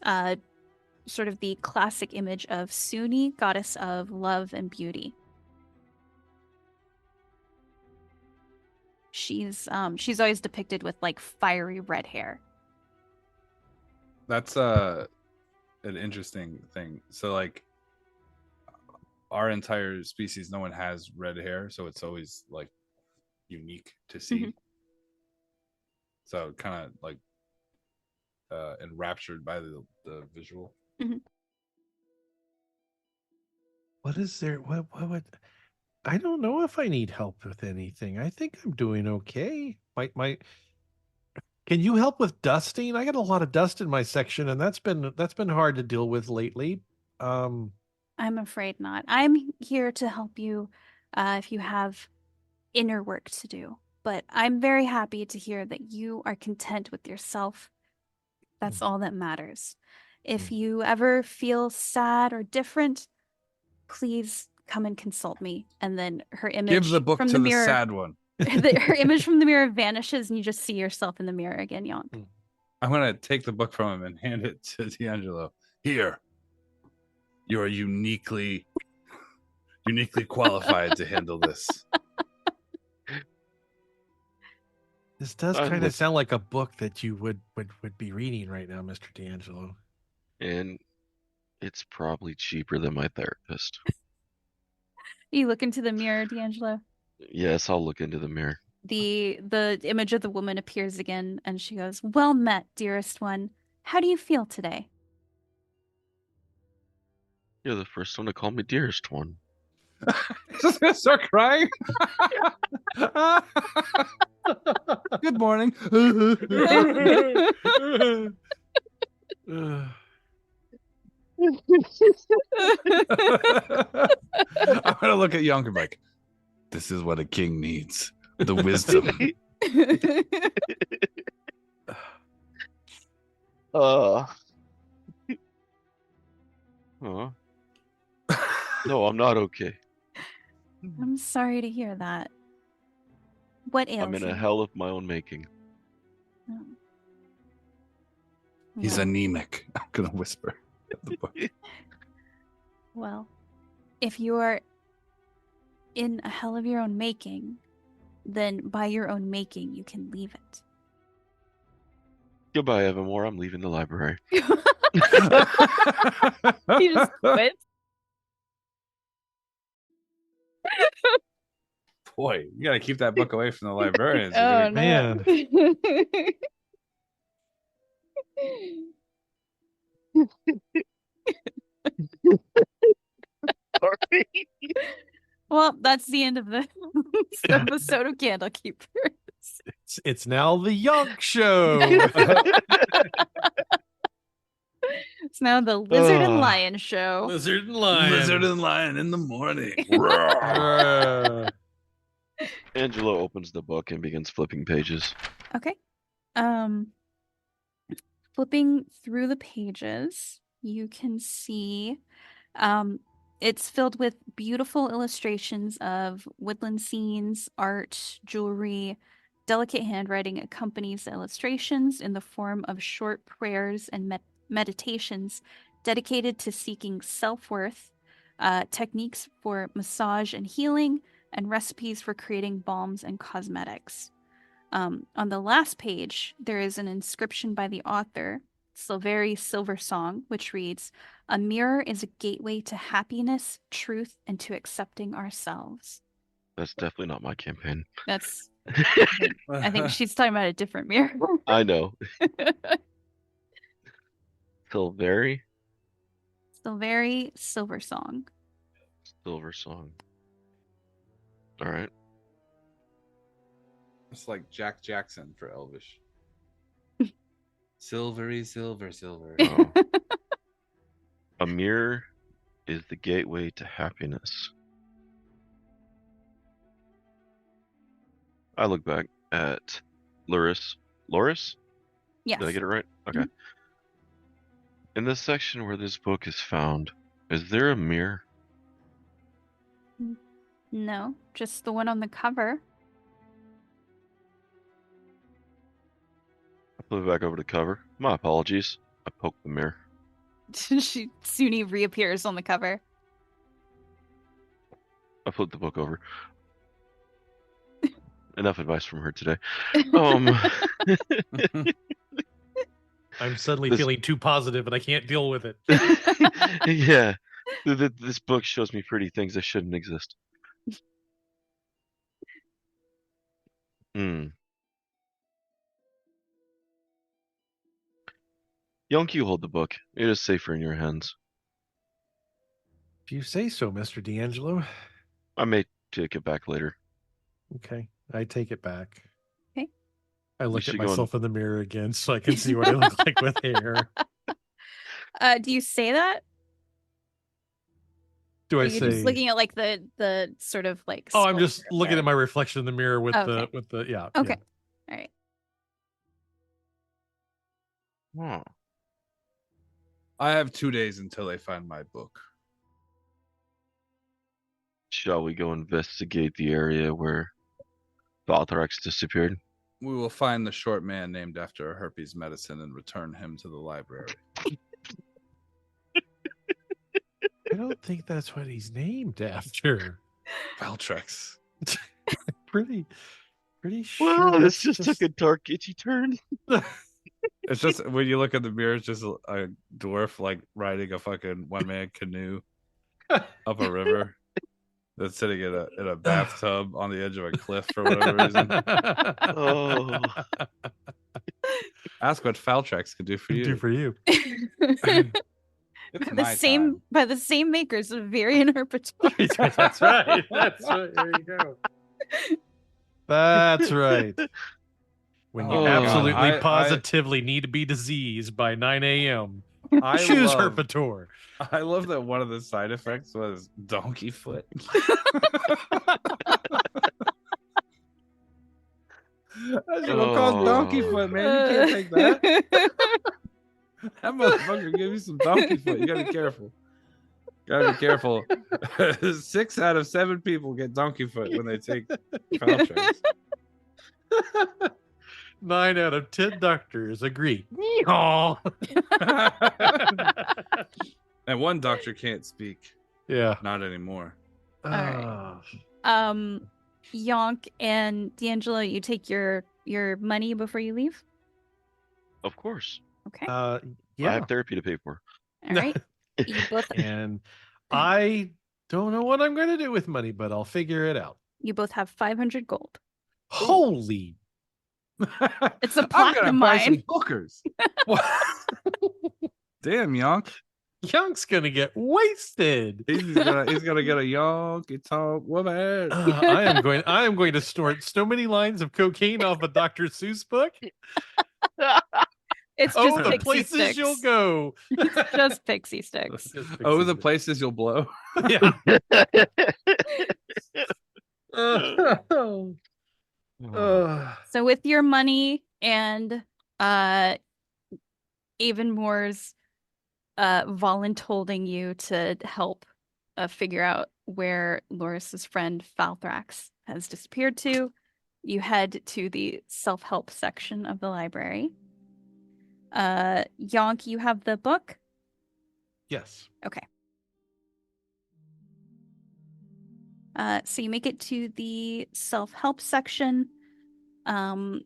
sort of the classic image of Suni, goddess of love and beauty. She's always depicted with like fiery red hair. That's an interesting thing. So like our entire species, no one has red hair, so it's always like unique to see. Mm-hmm. So kind of like enraptured by the visual. Mm-hmm. What is there? What would? I don't know if I need help with anything. I think I'm doing okay. My Can you help with dusting? I got a lot of dust in my section, and that's been hard to deal with lately. I'm afraid not. I'm here to help you if you have inner work to do. But I'm very happy to hear that you are content with yourself. That's all that matters. If you ever feel sad or different, please come and consult me. And then her image Give the book from to the the mirror, sad one. her image from the mirror vanishes, and you just see yourself in the mirror again, Yonk. I'm gonna take the book from him and hand it to DeAngelo. Here, you are uniquely qualified to handle this. This does kind of sound like a book that you would be reading right now, Mr. DeAngelo. And it's probably cheaper than my therapist. You look into the mirror, DeAngelo. Yes, I'll look into the mirror. The image of the woman appears again, and she goes, "Well met, dearest one. How do you feel today?" You're the first one to call me dearest one. Just gonna start crying. Good morning. I'm gonna look at Yonk and be like, this is what a king needs. The wisdom. No, I'm not okay. I'm sorry to hear that. What ails I'm in you? a hell of my own making. Oh. He's Well, anemic. I'm gonna whisper at the book. well, if you are in a hell of your own making, then by your own making, you can leave it. Goodbye, Aivenmoor. I'm leaving the library. You just quit. Boy, you gotta keep that book away from the librarians. Oh, Man. Sorry. Well, that's the end of the episode of Candlekeepers. It's now the Yonk Show. It's now the Lizard and Lion Show. Lizard and Lion. Lizard and lion in the morning. Angelo opens the book and begins flipping pages. Okay. Flipping through the pages, you can see it's filled with beautiful illustrations of woodland scenes, art, jewelry. Delicate handwriting accompanies the illustrations in the form of short prayers and meditations dedicated to seeking self-worth, techniques for massage and healing, and recipes for creating balms and cosmetics. On the last page, there is an inscription by the author, Silveri Silversong, which reads, "A mirror is a gateway to happiness, truth, and to accepting ourselves." That's definitely not my campaign. That's, I think she's talking about a different mirror. I know. Silveri Silversong. Silver Song. All right. It's like Jack Jackson for Elvish. Silvery, silver. Oh. A mirror is the gateway to happiness. I look back at Loris. Loris? Yes. Did I get it right? Okay. In the section where this book is found, is there a mirror? No, just the one on the cover. I flip it back over to cover. My apologies. I poked the mirror. Soon reappears on the cover. I flipped the book over. Enough advice from her today. I'm suddenly feeling too positive and I can't deal with it. Yeah. This book shows me pretty things that shouldn't exist. Yonk, you hold the book. It is safer in your hands. If you say so, Mr. DeAngelo. I may take it back later. Okay, I take it back. Okay. I look at myself in the mirror again so I can see what I look like with hair. Do you say that? Do I You're say? just looking at like the sort of like. Oh, I'm just looking at my reflection in the mirror with Okay. the yeah. Okay. Yeah. All right. Oh. I have 2 days until they find my book. Shall we go investigate the area where Valthrax disappeared? We will find the short man named after a herpes medicine and return him to the library. I don't think that's what he's named after. Valtrex. pretty sure. Well, this that's just took a dark, itchy turn. It's just when you look in the mirror, it's just a dwarf like riding a fucking one-man canoe up a river that's sitting in a bathtub on the edge of a cliff for whatever reason. Oh. Ask what Valtrex could do for you. Do for you. It's by the same makers of Varian Herpetoid. That's right. That's right. There you go. That's right. When you Oh my God. absolutely I positively need to be diseased by 9 a.m., I choose love Herpator. I love that one of the side effects was donkey foot. That's gonna cause donkey Oh, foot, man. You can't take that. That motherfucker give you some donkey foot. You gotta be careful. Gotta be careful. 6 out of 7 people get donkey foot when they take Valtrex. 9 out of 10 doctors agree. Yeehaw! And one doctor can't speak. Yeah. Not anymore. right. Yonk and DeAngelo, you take your money before you leave? of course. Okay. I Yeah. have therapy to pay for. All right. You both And I don't know what I'm going to do with money, but I'll figure it out. you both have 500 gold. Holy. It's a I'm gonna platinum buy some mine. hookers. Damn, Yonk. Young's going to get wasted. He's gonna get a yonky talk woman. I am going to snort so many lines of cocaine off a Dr. Seuss book. It's Oh, just the pixie places sticks. you'll go. It's just pixie sticks. Just pixie Oh, the sticks. places you'll blow. Yeah. So with your money and Aivenmoor's voluntolding you to help figure out where Loris's friend Falthrax has disappeared to, you head to the self-help section of the library. Yonk, you have the book? Yes. Okay. So you make it to the self-help section.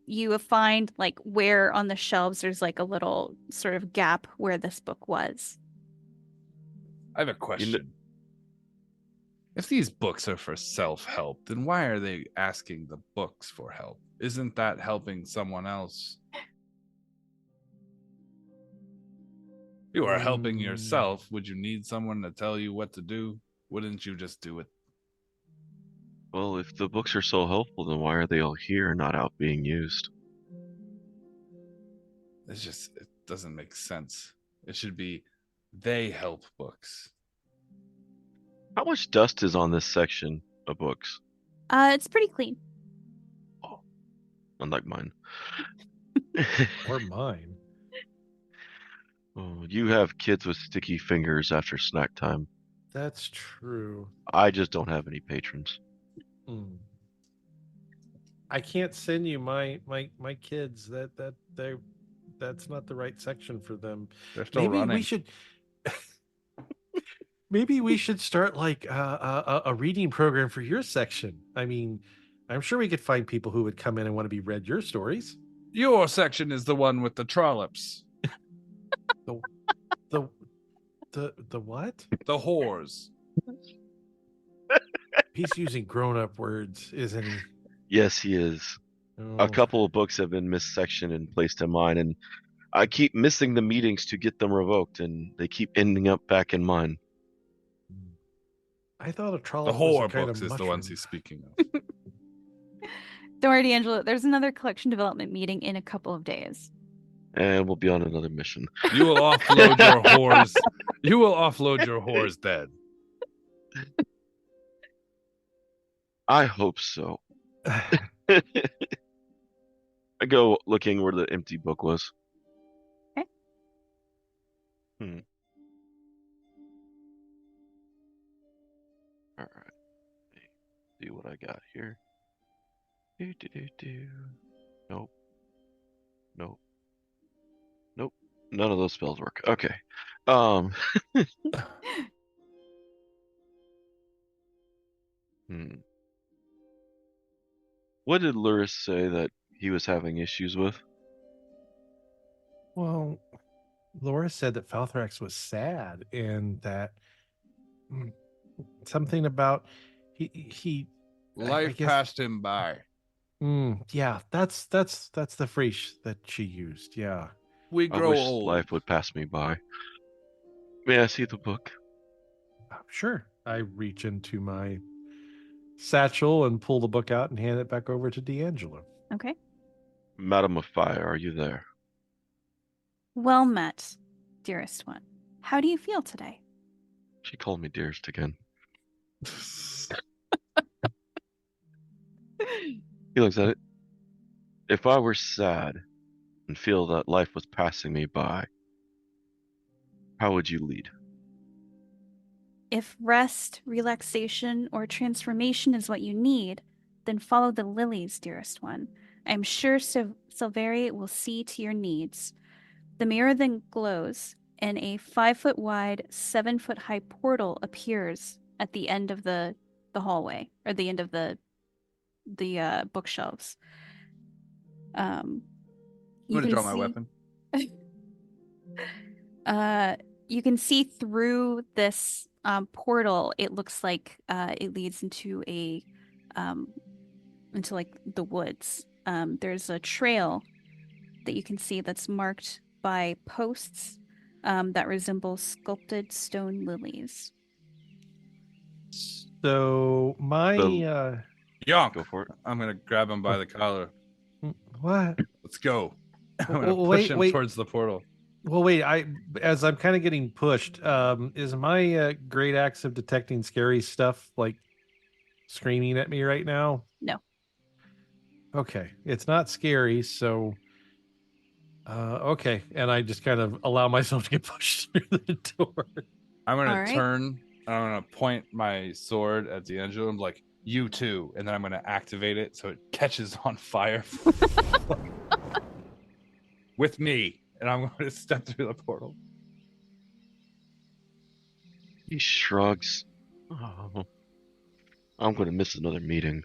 You find like where on the shelves there's like a little sort of gap where this book was. I have a question. If these books are for self-help, then why are they asking the books for help? Isn't that helping someone else? You are helping yourself. Would you need someone to tell you what to do? Wouldn't you just do it? Well, if the books are so helpful, then why are they all here, not out being used? It doesn't make sense. It should be they help books. How much dust is on this section of books? It's pretty clean. Oh, unlike mine. Or mine. Oh, you have kids with sticky fingers after snack time. That's true. I just don't have any patrons. I can't send you my kids. That's not the right section for them. They're still running. Maybe we should start like a reading program for your section. I mean, I'm sure we could find people who would come in and want to be read your stories. Your section is the one with the trollops. The what? The whores. He's using grown-up words, isn't he? Yes, he is. Oh. A couple of books have been missectioned and placed in mine, and I keep missing the meetings to get them revoked, and they keep ending up back in mine. I thought a The trollop was whore a kind books of is the ones mushroom. he's speaking of. Don't worry, D'Angelo. There's another collection development meeting in a couple of days. And we'll be on another mission. You will offload your whores. You will offload your whores dead. I hope so. I go looking where the empty book was. Okay. All right. See what I got here. Nope. Nope. Nope. None of those spells work. Okay. What did Luris say that he was having issues with? Well, Laura said that Falthrax was sad and that something about he Life passed him by. Yeah, that's the phrase that she used. Yeah. We I grow wish old. life would pass me by. May I see the book? Sure. I reach into my satchel and pull the book out and hand it back over to DeAngelo. Okay. Madam of Fire, are you there? Well met, dearest one. How do you feel today? She called me dearest again. He looks at it. If I were sad and feel that life was passing me by, how would you lead? If rest, relaxation, or transformation is what you need, then follow the lilies, dearest one. I am sure Silveri will see to your needs. The mirror then glows, and a 5-foot wide, 7-foot high portal appears at the end of the hallway, or the end of the bookshelves. I'm gonna draw my weapon. You can see through this portal. It looks like it leads into into like the woods. There's a trail that you can see that's marked by posts that resemble sculpted stone lilies. So my Yonk, Go for it. I'm gonna grab him by the collar. what? Let's go. I'm gonna Well, push him towards the portal. Well, wait. As I'm kind of getting pushed, is my great axe of detecting scary stuff like screaming at me right now? No. Okay, it's not scary, so okay, and I just kind of allow myself to get pushed through the door. I'm gonna All right. turn. And I'm gonna point my sword at DeAngelo. I'm like, you too, and then I'm gonna activate it so it catches on fire with me, and I'm going to step through the portal. He shrugs. Oh, I'm going to miss another meeting.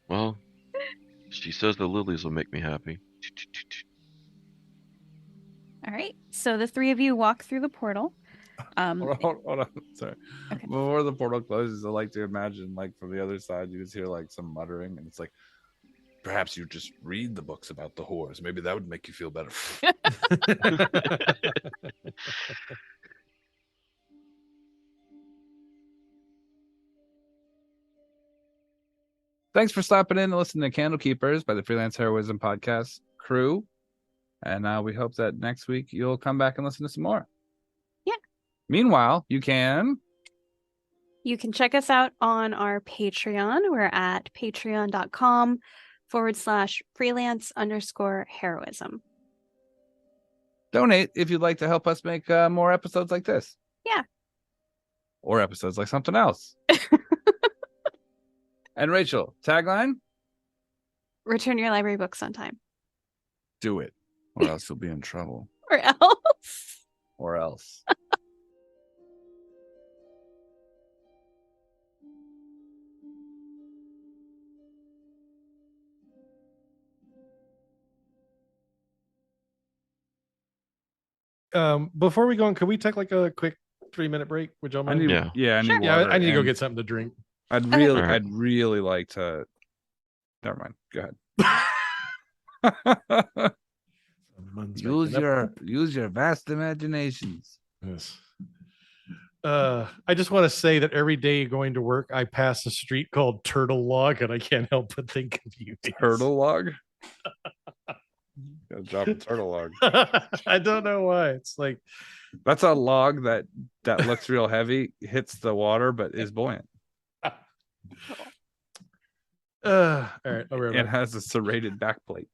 Well, she says the lilies will make me happy. All right. So the three of you walk through the portal. Hold on. Sorry. Okay. Before the portal closes, I like to imagine, like, from the other side, you just hear like some muttering, and it's like, perhaps you just read the books about the whores. Maybe that would make you feel better. Thanks for stopping in and listening to Candlekeepers by the Freelance Heroism Podcast crew. And we hope that next week you'll come back and listen to some more. Yeah. Meanwhile, you can check us out on our Patreon. We're at patreon.com/freelance_heroism. donate if you'd like to help us make more episodes like this. Yeah. Or episodes like something else. And Rachel, tagline? Return your library books on time. Do it, or else you'll be in trouble. Or else. Or else. Before we go on, could we take like a quick 3-minute break? Would y'all mind? I need Sure. water. I need to go and get something to drink. I'd Okay. really like to. Never mind. Go ahead. Use your vast imaginations. Yes. I just want to say that every day going to work, I pass a street called Turtle Log, and I can't help but think of you. Turtle log. Gotta drop a turtle log. I don't know why. It's like That's a log that looks real heavy, hits the water, but is buoyant. all right. I'll be right It back. has a serrated backplate.